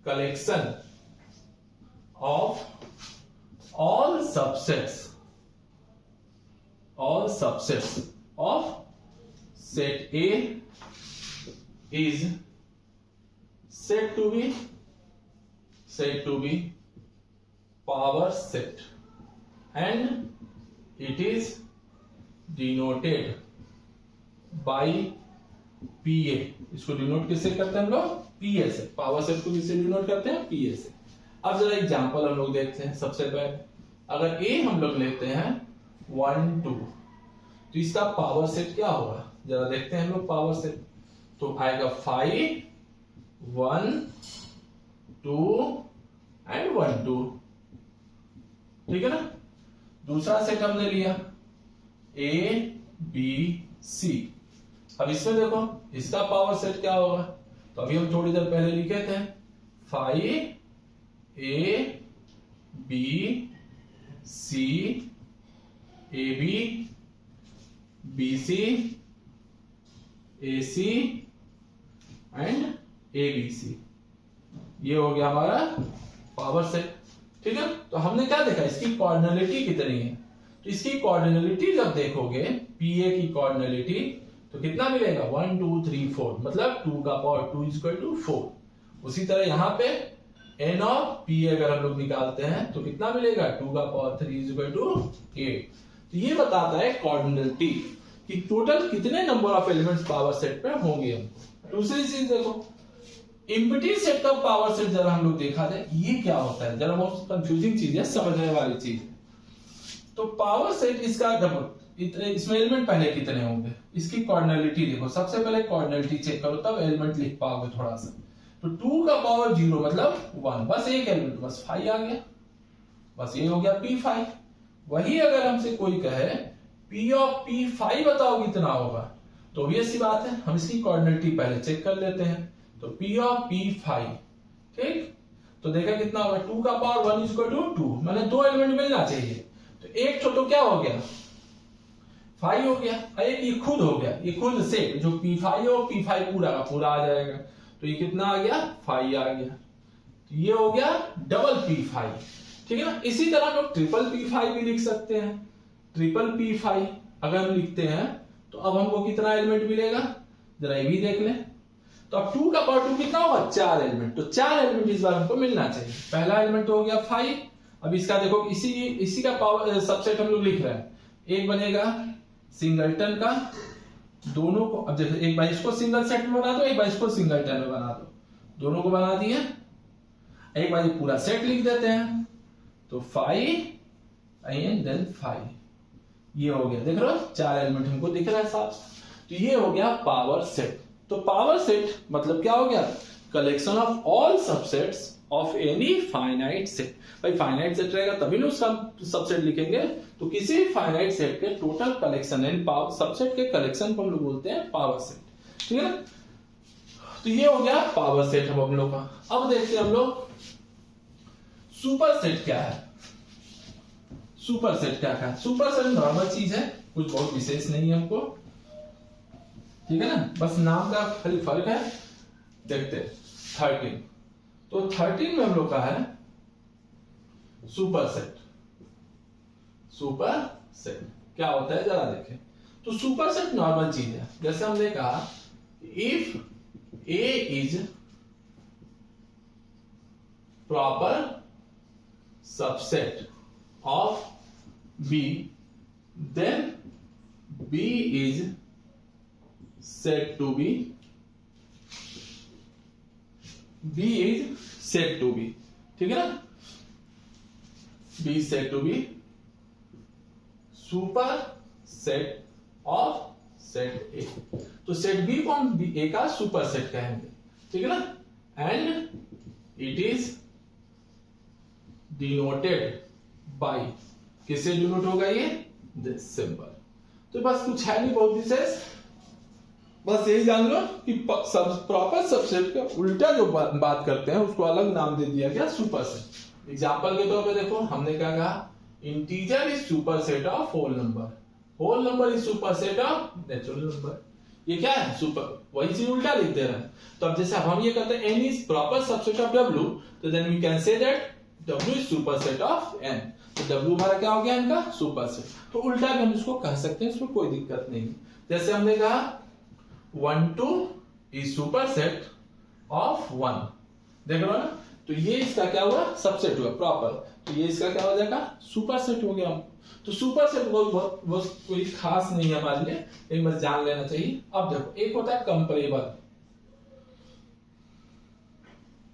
collection of all subsets of set A is said to be power set, and it is denoted by पीए, इसको denote किससे करते हैं हम लोग? पीए से। पावर सेट को किससे डिनोट करते हैं? पीए से। अब जरा एग्जांपल हम लोग देखते हैं। सबसे पहले अगर ए हम लोग लेते हैं 1 2, तो इसका पावर सेट क्या होगा? जरा देखते हैं हम लोग पावर सेट। तो आएगा 5 1 2 एंड 1 2, ठीक है ना। दूसरा सेट हमने लिया ए बी सी। अब इसमें देखो इसका पावर सेट क्या होगा? तो अभी हम थोड़ी देर पहले लिखे थे 5 A B C A B B C A C and A B C. ये हो गया हमारा पावर सेट, ठीक है। तो हमने क्या देखा? इसकी कॉर्डिनलिटी कितनी है। तो इसकी कॉर्डिनलिटी जब देखोगे पीए की कॉर्डिनलिटी, तो कितना मिलेगा? 1 2 3 4, मतलब 2 का पावर 2 इज इक्वल टू 4। उसी तरह यहां पे एन ऑफ पी अगर हम लोग निकालते हैं तो कितना मिलेगा? 2 का पावर 3 इज इक्वल टू 8। तो ये बताता है कॉर्डिनलिटी कि टोटल कितने number of elements power set पे होंगे हमको। दूसरी चीज देखो, एम्प्टी सेट का पावर सेट जरा हम लोग देखा जाए, ये क्या होता है? जरा बहुत कंफ्यूजिंग चीज है, समझने वाली चीज है। तो पावर सेट इसका इसमें एलिमेंट पहले कितने होंगे, इसकी कॉर्डिनलिटी देखो। सबसे पहले कॉर्डिनलिटी चेक करो, तब एलिमेंट लिख पाओगे थोड़ा सा। तो 2 का पावर 0 मतलब 1, बस एक एलिमेंट, बस 5 आ गया, बस ये हो गया P5। वही अगर हमसे कोई कहे P ऑफ P5 बताओ कितना होगा, तो भी ऐसी बात है, हम इसकी कॉर्डिनलिटी पहले चेक कर लेते हैं। तो P ऑफ P5, ठीक, तो देखा कितना होगा? 2 का पावर 1 इज इक्वल टू 2, मैंने 2 एलिमेंट मिलना चाहिए। तो एक छोटो क्या हो गया? 5 हो गया। एक ये खुद हो गया, ये खुद सेट जो P5 हो, P5 पूरा का पूरा आ जाएगा। तो ये कितना आ गया? 5 आ गया। तो ये हो गया डबल P5, ठीक है ना। इसी तरह हम लोग ट्रिपल P5 भी लिख सकते हैं। ट्रिपल P5 अगर हम लिखते हैं तो अब हमको कितना एलिमेंट मिलेगा? जरा ये भी देख लें। तो अब 2 का पावर 2 कितना होगा? 4 एलिमेंट। तो 4 एलिमेंट इस बार हमको मिलना चाहिए। पहला एलिमेंट तो हो गया 5। अब इसका देखो, इसी का पावर सबसेट हम लोग लिख रहे हैं। एक बनेगा सिंगलटन का, दोनों को अब देखो, एक बार इसको सिंगल सेट में बना दो, एक बार इसको सिंगलटन में बना दो, दोनों को बना दिए। एक बार ये पूरा सेट लिख देते हैं, तो 5 एंड देन 5, ये हो गया। देख रहे हो 4 एलिमेंट हमको दिख रहा है साफ। तो ये हो गया पावर सेट। तो पावर सेट मतलब क्या हो गया? Collection of all subsets of any finite set. भाई फाइनाइट सेट रहेगा तभी ना उसका सबसेट लिखेंगे। तो किसी फाइनाइट सेट के total collection and power subset के कलेक्शन को हम लोग बोलते हैं पावर सेट, ठीक है ना। तो ये हो गया पावर सेट हम लोग का। अब देखते हैं हम लोग सुपर सेट क्या है। सुपर सेट क्या है? सुपर सेट नॉर्मल चीज है, कुछ बहुत विशेष नहीं है हमको, ठीक है ना, बस नाम का खाली फर्क है। देखते 13। तो 13 में हम लोग का है सुपर सेट। सुपर सेट क्या होता है जरा देखें। तो सुपर सेट नॉर्मल चीज है। जैसे हमने कहा if A is proper subset of B, then B is said to be, B is said to be, ठीक है ना। B is said to be super set of set A। तो set B को हम A का super set कहेंगे, ठीक है ना। And it is denoted by, किससे डिनोट होगा ये? This symbol. तो बस कुछ है नहीं बहुत विशेष, बस यही जान लो कि प्रॉपर सबसेट का उल्टा जो बात करते हैं उसको अलग नाम दे दिया गया सुपर सेट। एग्जांपल के तौर पे देखो, हमने क्या कहा? Integer is super set of whole number, whole number is super set of natural number. ये क्या है? सुपर, वही चीज उल्टा लिख दे रहे हैं। तो अब जैसे अब हम ये कहते हैं n is proper subset of w, तो then we can say that w is super set of n। तो w हमारा क्या हो गया? n का सुपर सेट। तो उल्टा भी हम इसको कह सकते हैं, इसमें कोई दिक्कत नहीं। जैसे हमने कहा 1 2 is superset of 1, देख रहे हो ना। तो ये इसका क्या हुआ, सबसेट हुआ प्रॉपर। तो ये इसका क्या हो जाएगा, सुपर सेट हो गया। तो सुपर सेट बहुत कोई खास नहीं है हमारे लिए, लेकिन बस जान लेना चाहिए। अब देखो एक होता है comparable,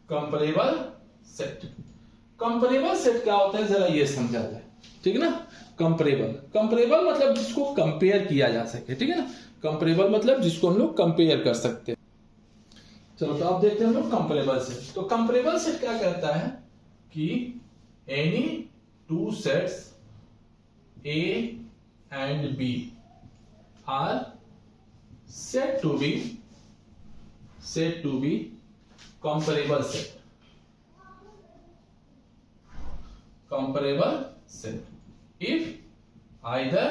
comparable set. Comparable set क्या होता है जरा ये समझा जाए, ठीक है ना। कंपैरेबल मतलब जिसको कंपेयर किया जा सके, ठीक है ना। कंपैरेबल मतलब जिसको हम लोग कंपेयर कर सकते हैं। चलो तो अब देखते हैं हम लोग कंपैरेबल सेट। तो कंपैरेबल सेट क्या कहता है कि any two sets A and B are said to be comparable set. Comparable set if either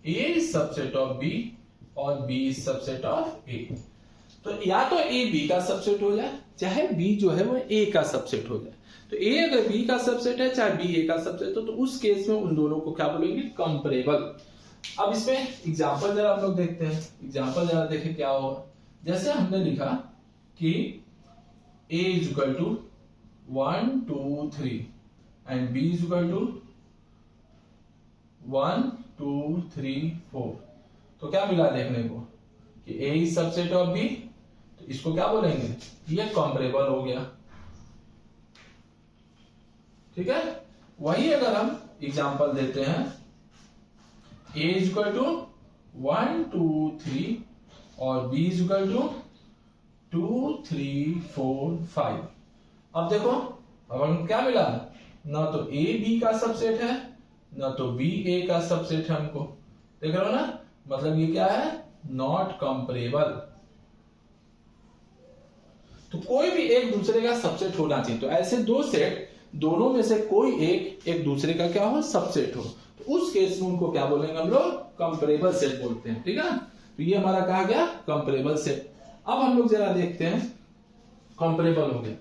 A is subset of B or B is subset of A. तो या तो A B का subset हो जाए, चाहे B जो है वो A का सबसेट हो जाए। तो A अगर B का सबसेट है, चाहे B A का सबसेट हो, तो उस केस में उन दोनों को क्या बोलेंगे, कंपैरेबल। अब इसमें एग्जांपल जरा हम लोग देखते हैं, एग्जांपल जरा देखें क्या होगा। जैसे हमने लिखा कि A is equal to 1 2 3 and B is equal to 1 2 3 4। तो क्या मिला देखने को कि A is subset of B, तो इसको क्या बोलेंगे, ये कंपैरेबल हो गया, ठीक है। वही अगर हम एग्जांपल देते हैं A इज इक्वल टू 1 2 3 और B इज इक्वल टू 2 3 4 5। अब देखो अब हम क्या मिला, ना तो A B का सबसेट है, ना तो B A का सबसेट है। हमको देख रहे हो ना, मतलब ये क्या है, नॉट कंपैरेबल। तो कोई भी एक दूसरे का सबसेट होना चाहिए। तो ऐसे दो सेट, दोनों में से कोई एक दूसरे का क्या हो, सबसेट हो, तो उस केस में उनको क्या बोलेंगे हम लोग, कंपैरेबल सेट बोलते हैं, ठीक है ना। तो ये हमारा कहा गया कंपैरेबल सेट। अब हम लोग जरा देखते हैं, कंपैरेबल हो गया।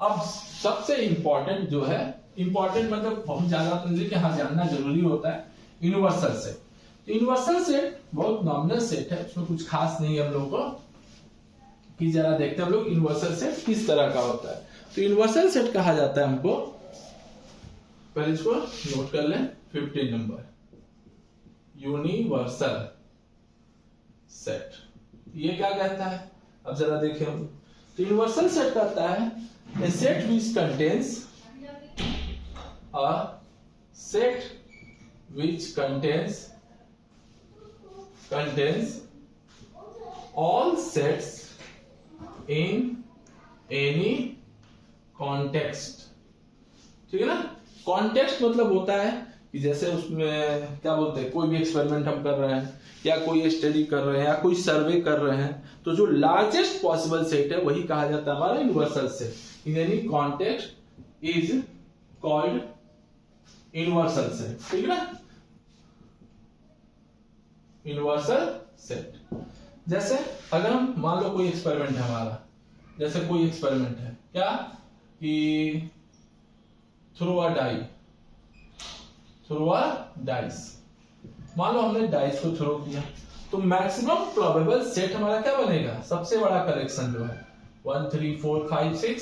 अब सबसे इंपॉर्टेंट जो है, इंपॉर्टेंट मतलब बहुत ज्यादा लेकिन हाँ जानना जरूरी होता है, यूनिवर्सल सेट। तो यूनिवर्सल सेट बहुत नॉमिनल सेट है, उसमें कुछ खास नहीं है हम लोग को, कि जरा देखते हैं हम लोग यूनिवर्सल सेट किस तरह का होता है। तो यूनिवर्सल सेट कहा जाता है हमको, पहले इसको नोट कर लें, 15 नंबर, यूनिवर्सल सेट ये क्या कहता है। अब जरा देखें हम, तो यूनिवर्सल सेट कहता है a set which contains all sets in any context, ठीक है ना। कॉन्टेक्स्ट मतलब होता है कि जैसे उसमें क्या बोलते हैं, कोई भी एक्सपेरिमेंट हम कर रहे हैं या कोई स्टडी कर रहे हैं या कोई सर्वे कर रहे हैं, तो जो लार्जेस्ट पॉसिबल सेट है वही कहा जाता है हमारा universal set. In any context is called universal set, ठीक है ना, यूनिवर्सल सेट। जैसे अगर हम मान लो कोई एक्सपेरिमेंट है हमारा, जैसे कोई एक्सपेरिमेंट है क्या कि थ्रो अ डाइस, मान लो हमने डाइस को थ्रो किया, तो मैक्सिमम प्रोबेबल सेट हमारा क्या बनेगा, सबसे बड़ा कलेक्शन जो है 1 3 4 5 6,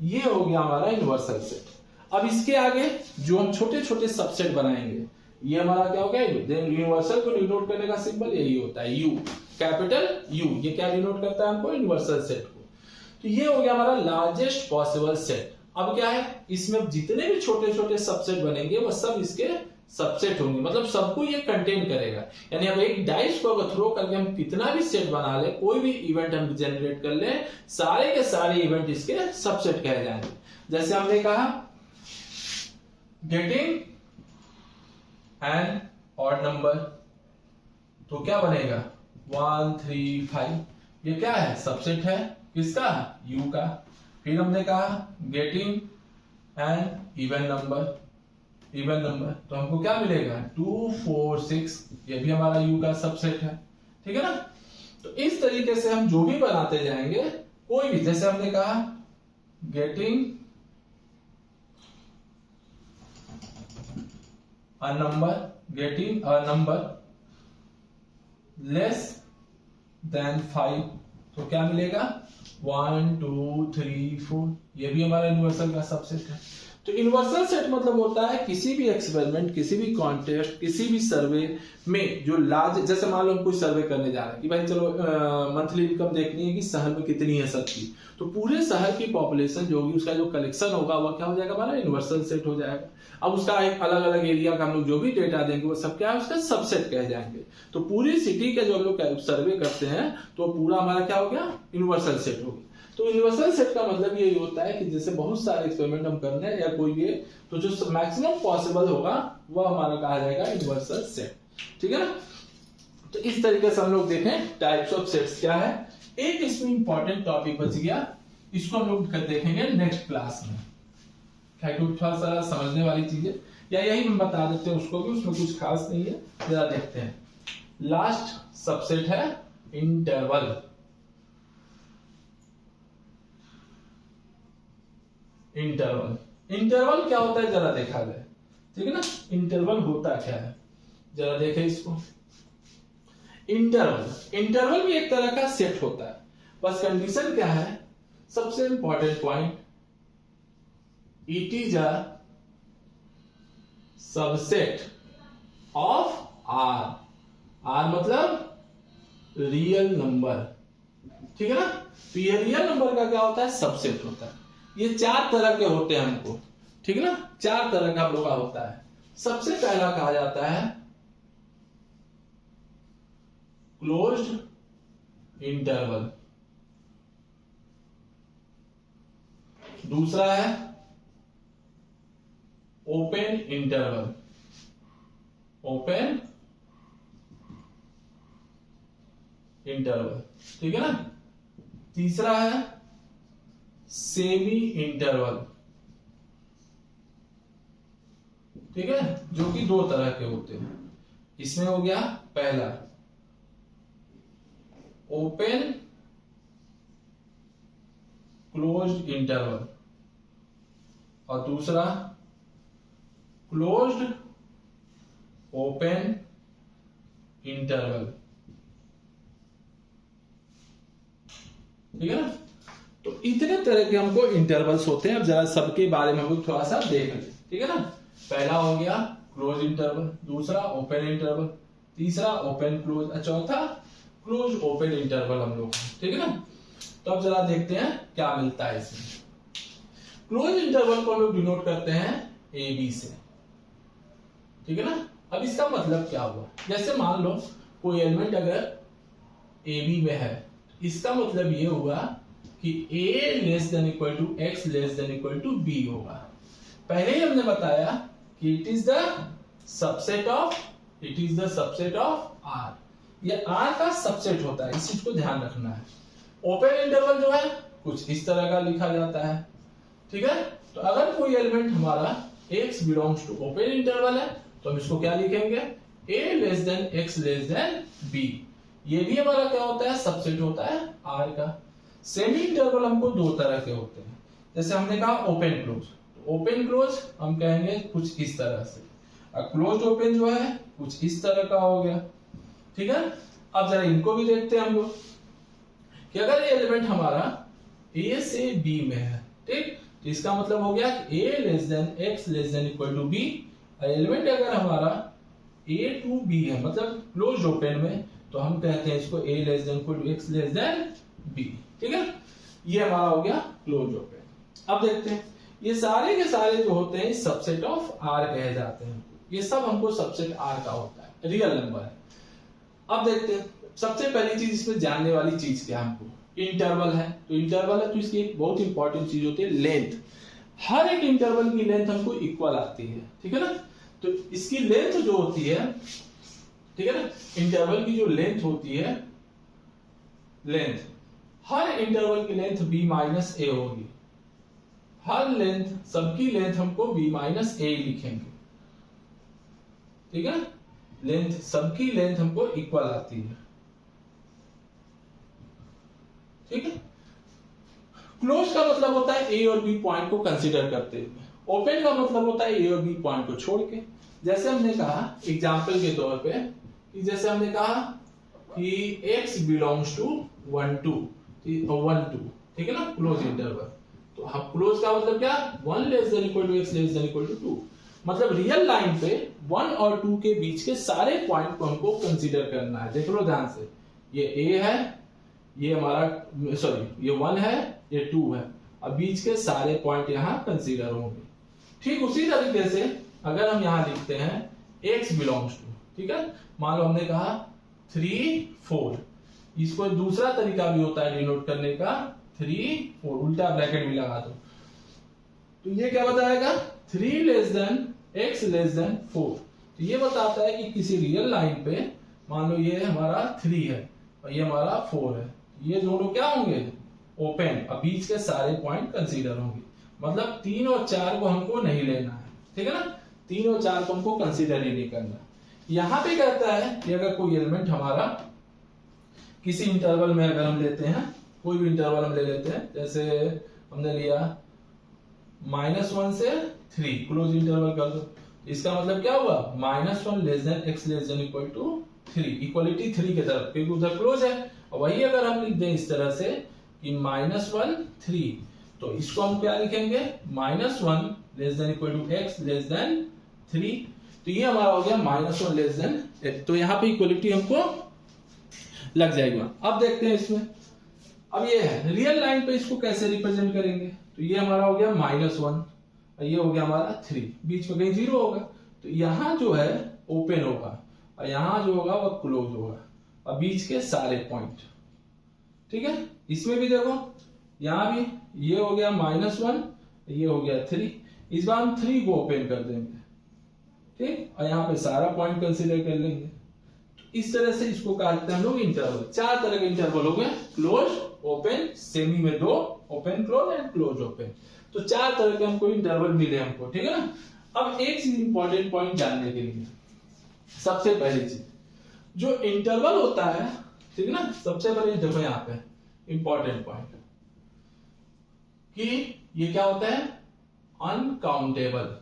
ये हो गया हमारा यूनिवर्सल सेट। अब इसके आगे जो हम छोटे छोटे सबसेट बनाएंगे, ये हमारा क्या हो गया, यूनिवर्सल को डिनोट करने का सिंबल यही होता है यू, कैपिटल यू। ये क्या डिनोट करता है हमको, यूनिवर्सल सेट को। तो ये हो गया हमारा लार्जेस्ट पॉसिबल सेट। अब क्या है, इसमें जितने भी छोटे छोटे सबसेट बनेंगे वो सब इसके सबसेट होंगे, मतलब सबको ये कंटेन करेगा। यानी अब एक डाइस को अगर थ्रो करके हम कितना भी सेट बना ले, कोई भी इवेंट हम जनरेट कर ले, सारे के सारे इवेंट इसके सबसेट कहे जाएंगे। जैसे हमने कहा गेटिंग एन ऑड नंबर, तो क्या बनेगा 1 3 5, ये क्या है, सबसेट है किसका, यू का। फिर हमने कहा गेटिंग एन इवन नंबर, तो हमको क्या मिलेगा 2 4 6, ये भी हमारा यू का सबसेट है, ठीक है ना। तो इस तरीके से हम जो भी बनाते जाएंगे, कोई भी, जैसे हमने कहा getting a number less than 5, तो क्या मिलेगा 1 2 3 4, ये भी हमारा यूनिवर्सल का सबसेट है। तो यूनिवर्सल सेट मतलब होता है किसी भी एक्सपेरिमेंट, किसी भी कॉन्टेस्ट, किसी भी सर्वे में जो लार्ज, जैसे मान लो हम कोई सर्वे करने जा रहे हैं कि भाई चलो मंथली इनकम देखनी है कि शहर में कितनी है सबकी, तो पूरे शहर की पॉपुलेशन जो होगी उसका जो कलेक्शन होगा वह क्या हो जाएगा, हमारा यूनिवर्सल सेट हो जाएगा। अब उसका एक अलग अलग एरिया का हम लोग जो भी डेटा देंगे वो सब क्या है, उसका सबसेट कह जाएंगे। तो पूरी सिटी का जो हम लोग सर्वे करते हैं तो पूरा हमारा क्या हो गया, यूनिवर्सल सेट हो गया। तो यूनिवर्सल सेट का मतलब ये होता है कि जैसे बहुत सारे एक्सपेरिमेंट हम करने हैं या कोई भी, तो जो मैक्सिमम पॉसिबल होगा वह हमारा कहा जाएगा यूनिवर्सल सेट, ठीक है ना। तो इस तरीके से हम लोग देखें टाइप्स ऑफ सेट्स क्या है। एक इसमें इंपॉर्टेंट टॉपिक बच गया, इसको हम लोग देखेंगे नेक्स्ट क्लास में, थोड़ा सा समझने वाली चीज है, या यही हम बता देते हैं उसको भी, उसमें कुछ खास नहीं है। जरा देखते हैं, लास्ट सबसेट है इंटरवल। इंटरवल क्या होता है जरा देखा जाए, ठीक है ना। इंटरवल होता क्या है जरा देखें इसको। इंटरवल भी एक तरह का सेट होता है, बस कंडीशन क्या है, सबसे important point, it is a subset of R मतलब रियल नंबर, ठीक है ना। तो ये रियल नंबर का क्या होता है, सबसेट होता है। ये 4 तरह के होते हैं हमको, ठीक है ना, 4 तरह का हम लोग का होता है। सबसे पहला कहा जाता है क्लोज्ड इंटरवल, दूसरा है ओपन इंटरवल, ठीक है ना। तीसरा है सेमी इंटरवल, ठीक है, जो कि 2 तरह के होते हैं। इसमें हो गया पहला ओपन क्लोज्ड इंटरवल और दूसरा क्लोज्ड ओपन इंटरवल, ठीक है ना। तो इतने तरह के हमको इंटरवल्स होते हैं। अब जरा सबके बारे में हम लोग थोड़ा सा देख लें, ठीक है ना। पहला हो गया क्लोज इंटरवल, दूसरा ओपन इंटरवल, तीसरा ओपन क्लोज, चौथा क्लोज ओपन इंटरवल हम लोग, ठीक है ना। तो अब जरा देखते हैं क्या मिलता है इसमें। क्लोज इंटरवल को हम लोग डिनोट करते हैं ए बी से, ठीक है ना। अब इसका मतलब क्या हुआ, जैसे मान लो कोई एलिमेंट अगर ए बी में है, इसका मतलब ये हुआ कि a less than equal to x less than equal to b होगा। पहले ही हमने बताया कि it is the subset of R, ये R का सबसेट होता है, इस चीज को ध्यान रखना है। ओपन इंटरवल जो है कुछ इस तरह का लिखा जाता है, ठीक है। तो अगर कोई एलिमेंट हमारा x belongs to open interval है तो हम इसको क्या लिखेंगे, a less than x less than b, ये भी हमारा क्या होता है, सबसेट होता है R का। सेमी इंटरवल हमको 2 तरह के होते हैं, जैसे हमने कहा ओपन क्लोज, तो ओपन क्लोज हम कहेंगे कुछ इस तरह से, और क्लोज ओपन जो है कुछ इस तरह का हो गया, ठीक है। अब जरा इनको भी देखते हैं हम लोग कि अगर ये एलिमेंट हमारा A से B में है, ठीक, तो इसका मतलब हो गया कि A less than x less than equal to b, और एलिमेंट अगर हमारा A टू B है मतलब क्लोज ओपन में, तो हम कहते हैं इसको A less than equal to x less than b, ठीक है। ये हमारा हो गया क्लोज ओपन। अब देखते हैं ये सारे के सारे जो होते हैं सबसेट ऑफ R कहे जाते हैं, ये सब हमको सबसेट R का होता है, रियल नंबर है। अब देखते हैं सबसे पहली चीज इसमें जानने वाली चीज क्या है, हमको इंटरवल है। तो इंटरवल है तो इसकी एक बहुत इंपॉर्टेंट चीज होती है लेंथ। हर एक इंटरवल की लेंथ हमको इक्वल आती है, ठीक है ना। तो इसकी लेंथ जो होती है, ठीक है ना, इंटरवल की जो लेंथ होती है, लेंथ, हर इंटरवल की लेंथ b माइनस ए होगी। हर लेंथ, सबकी लेंथ हमको b माइनस ए लिखेंगे, ठीक है। लेंथ, सबकी लेंथ हमको इक्वल आती है, ठीक है। क्लोज का मतलब होता है ए और बी पॉइंट को कंसीडर करते हुए, ओपन का मतलब होता है ए और बी पॉइंट को छोड़ के। जैसे हमने कहा एग्जांपल के तौर पे कि जैसे हमने कहा कि x बिलोंग्स टू 1 2, 1 2, ठीक है ना, क्लोज इंटरवल। तो हम क्लोज का मतलब क्या, 1 less than equal to x less than equal to 2, मतलब रियल लाइन पे 1 और 2 के बीच के सारे पॉइंट को हमको कंसीडर करना है। देख लो ध्यान से, ये a है, ये हमारा सॉरी ये 1 है, ये 2 है, अब बीच के सारे पॉइंट यहाँ कंसीडर होंगे। ठीक उसी तरीके से अगर हम यहाँ लिखते हैं x बिलोंग्स टू, ठीक है, मान लो हमने कहा 3 4, इसको दूसरा तरीका भी होता है डिनोट करने का, 3 4 उल्टा ब्रैकेट भी लगा दो, तो ये क्या बताएगा, 3 less than x less then 4। तो ये बताता है कि किसी रियल लाइन पे मान लो ये हमारा 3 है और ये हमारा 4 है, ये दोनों क्या होंगे, ओपन, अब बीच के सारे पॉइंट कंसीडर होंगे, मतलब 3 और 4 को हमको नहीं लेना है, ठीक है ना, 3 और 4 को हमको कंसीडर ही नहीं करना। यहां पे कहता है कि अगर कोई एलिमेंट हमारा किसी इंटरवल में अगर हम लेते हैं, कोई भी इंटरवल हम ले लेते हैं, जैसे हमने लिया -1 से 3, क्लोज इंटरवल कर दो, इसका मतलब क्या हुआ, -1 less than x less than equal to 3, equality 3 की तरफ, क्योंकि उधर क्लोज है। और वही अगर हम लिख दें इस तरह से कि -1 3, तो इसको हम क्या लिखेंगे, -1 less than equal to x less than 3, तो ये हमारा हो गया -1 लेस देन x, तो यहाँ पे इक्वलिटी हमको लग जाएगी। अब देखते हैं इसमें, अब ये है रियल लाइन पे, इसको कैसे रिप्रेजेंट करेंगे, तो ये हमारा हो गया -1 और ये हो गया हमारा 3, बीच में कहीं 0 होगा, तो यहाँ जो है ओपन होगा और यहाँ जो होगा वो क्लोज होगा, और बीच के सारे पॉइंट, ठीक है। इसमें भी देखो, यहाँ भी ये हो गया -1, ये हो गया 3, इस बार हम 3 को ओपन कर देंगे, ठीक, और यहाँ पे सारा पॉइंट कंसीडर कर लेंगे। इस तरह से इसको कहते हैं हम लोग इंटरवल। 4 तरह के इंटरवल हो गए, क्लोज, ओपन, सेमी में 2, open close and close open, तो 4 तरह के हमको इंटरवल मिले हमको, ठीक है ना। अब एक चीज इंपॉर्टेंट पॉइंट जानने के लिए, सबसे पहली चीज जो इंटरवल होता है, ठीक है ना, सबसे पहले देखो यहाँ पे इंपॉर्टेंट पॉइंट कि ये क्या होता है, अनकाउंटेबल।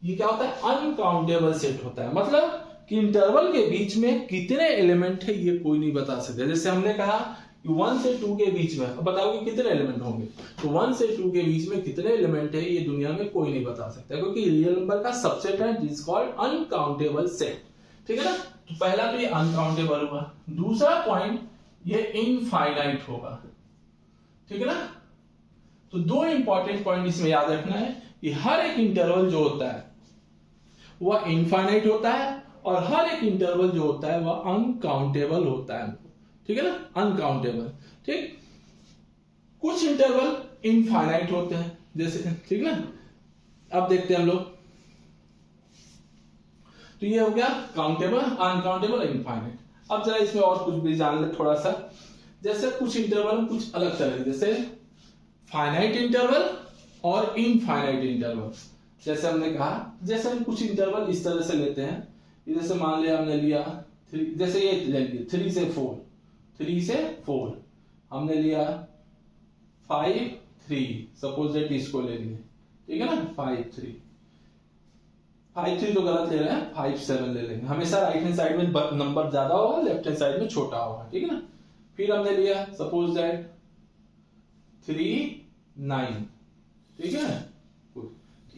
ये क्या होता है, अनकाउंटेबल सेट होता है, मतलब कि इंटरवल के बीच में कितने एलिमेंट है ये कोई नहीं बता सकता। जैसे हमने कहा कि 1 से 2 के बीच में, अब बताओ कि कितने एलिमेंट होंगे, तो 1 से 2 के बीच में कितने एलिमेंट है ये दुनिया में कोई नहीं बता सकता, क्योंकि रियल नंबर का सबसेट है जिस कॉल्ड अनकाउंटेबल सेट, ठीक है ना। तो पहला तो ये अनकाउंटेबल हुआ, दूसरा पॉइंट ये इनफाइनाइट होगा, ठीक है ना। तो 2 इंपॉर्टेंट पॉइंट इसमें याद रखना है कि हर एक इंटरवल जो होता है वह इनफाइनाइट होता है और हर एक इंटरवल जो होता है वह अनकाउंटेबल होता है, ठीक है ना, अनकाउंटेबल, ठीक। कुछ इंटरवल इनफाइनाइट होते हैं जैसे, ठीक है ना। अब देखते हैं हम लोग, तो ये हो गया काउंटेबल, अनकाउंटेबल, इनफाइनाइट। अब जरा इसमें और कुछ भी जान ले थोड़ा सा, जैसे कुछ इंटरवल कुछ अलग तरह, जैसे फाइनाइट इंटरवल और इनफाइनाइट इंटरवल। जैसे हमने कहा, जैसे हम कुछ इंटरवल इस तरह से लेते हैं, जैसे मान लिया हमने लिया 3, जैसे ये ले लिया 3 से 4, 3 से 4 हमने लिया 5 3, सपोज दैट इसको ले लिए, ठीक है ना, 5 3 तो गलत ले रहे हैं, 5 7 ले लेंगे। हमेशा राइट हैंड साइड में नंबर ज्यादा होगा, लेफ्ट हैंड साइड में छोटा होगा, ठीक है ना। फिर हमने लिया सपोज दैट 3 9, ठीक है।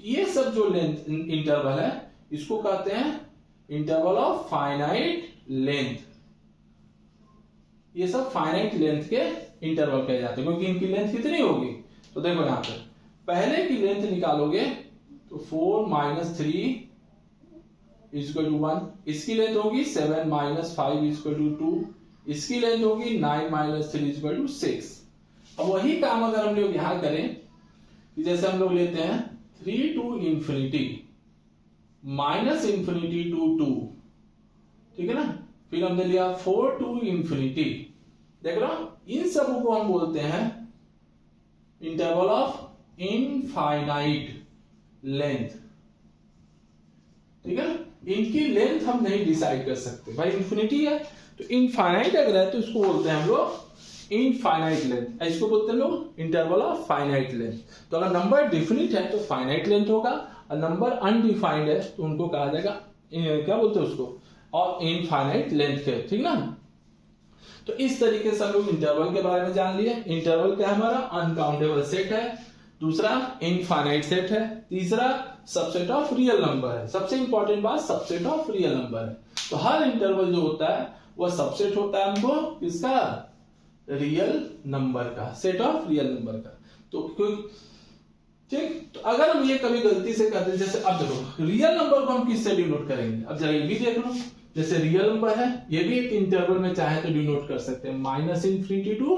ये सब जो लेंथ इंटरवल है इसको कहते हैं इंटरवल ऑफ फाइनाइट लेंथ। ये सब फाइनाइट लेंथ के इंटरवल कहे जाते हैं, क्योंकि इनकी लेंथ कितनी होगी, तो देखो यहां पर पहले की लेंथ निकालोगे तो 4 - 3 = 1, इसकी लेंथ होगी 7 - 5 = 2, इसकी लेंथ होगी 9 - 3 = 6। अब वही काम अगर हम लोग यहां करें, जैसे हम लोग लेते हैं 3 to infinity -infinity to 2, ठीक है ना। फिर हमने लिया 4 to infinity, देख रहा हूं, इन सब को हम बोलते हैं इंटरवल ऑफ इनफाइनाइट लेंथ, ठीक है ना। इनकी लेंथ हम नहीं डिसाइड कर सकते, भाई इंफिनिटी है तो इनफाइनाइट अगर है तो इसको बोलते हैं हम लोग इनफाइनाइट लेंथ, इसको बोलते हैं लोग इंटरवल ऑफ फाइनाइट लेंथ। तो अगर नंबर डिफिनिट है तो फाइनाइट लेंथ होगा, और नंबर अनडिफाइंड है तो उनको कहा जाएगा क्या बोलते हैं उसको, और इनफाइनाइट लेंथ के, ठीक ना। तो इस तरीके से हम लोग इंटरवल के बारे में जान लिए। इंटरवल क्या है हमारा, अनकाउंटेबल सेट है, दूसरा इनफाइनाइट सेट है, तीसरा सबसेट ऑफ रियल नंबर है। सबसे इंपॉर्टेंट बात सबसेट ऑफ रियल नंबर है। तो हर इंटरवल जो होता है वह सबसेट होता है हमको किसका, रियल नंबर का, सेट ऑफ रियल नंबर का। तो ठीक, तो अगर हम ये कभी गलती से करते, जैसे अब देखो रियल नंबर को हम किससे डिनोट करेंगे, अब जरा ये भी देख लो, जैसे रियल नंबर है ये भी एक इंटरवल में चाहे तो डिनोट कर सकते हैं, -∞ टू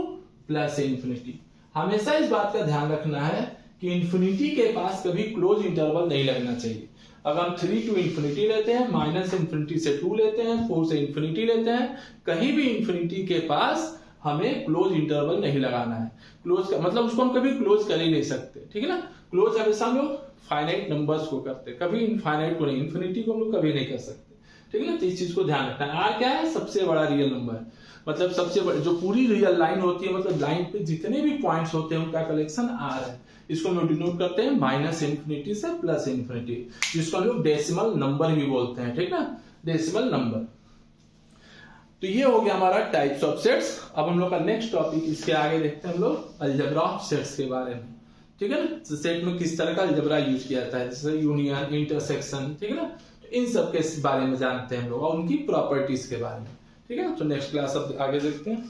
+∞। हमेशा इस बात का ध्यान रखना है कि इंफिनिटी के पास कभी क्लोज इंटरवल नहीं लगना चाहिए। अगर हम 3 to ∞ लेते हैं, -∞ से 2 लेते हैं, 4 से ∞ लेते हैं, कहीं भी इंफिनिटी के पास हमें क्लोज इंटरवल नहीं लगाना है। क्लोज का मतलब उसको हम कभी क्लोज कर ही नहीं सकते, ठीक है ना। क्लोज हमेशा हम लोग फाइनाइट नंबर्स को करते, कभी इनफाइनाइट को नहीं, इंफिनिटी को हम लोग कभी नहीं कर सकते, ठीक है ना। तो इस चीज को ध्यान रखना है। आर क्या है, सबसे बड़ा रियल नंबर है, मतलब सबसे बड़ा जो पूरी रियल लाइन होती है, मतलब लाइन पे जितने भी पॉइंट्स होते हैं उनका कलेक्शन आर है। इसको हम लोग डिनोट करते हैं -∞ से +∞, जिसको हम लोग डेसिमल नंबर भी बोलते हैं, ठीक ना, डेसिमल नंबर। तो ये हो गया हमारा टाइप्स ऑफ सेट्स। अब हम लोग का नेक्स्ट टॉपिक, इसके आगे देखते हैं हम लोग अलजेब्रा ऑफ सेट्स के बारे में, ठीक है ना। तो सेट में किस तरह का अलजेब्रा यूज किया जाता है, जैसे यूनियन, इंटरसेक्शन, ठीक है ना। तो इन सब के बारे में जानते हैं हम लोग और उनकी प्रॉपर्टीज के बारे में, ठीक है ना। तो नेक्स्ट क्लास अब आगे देखते हैं।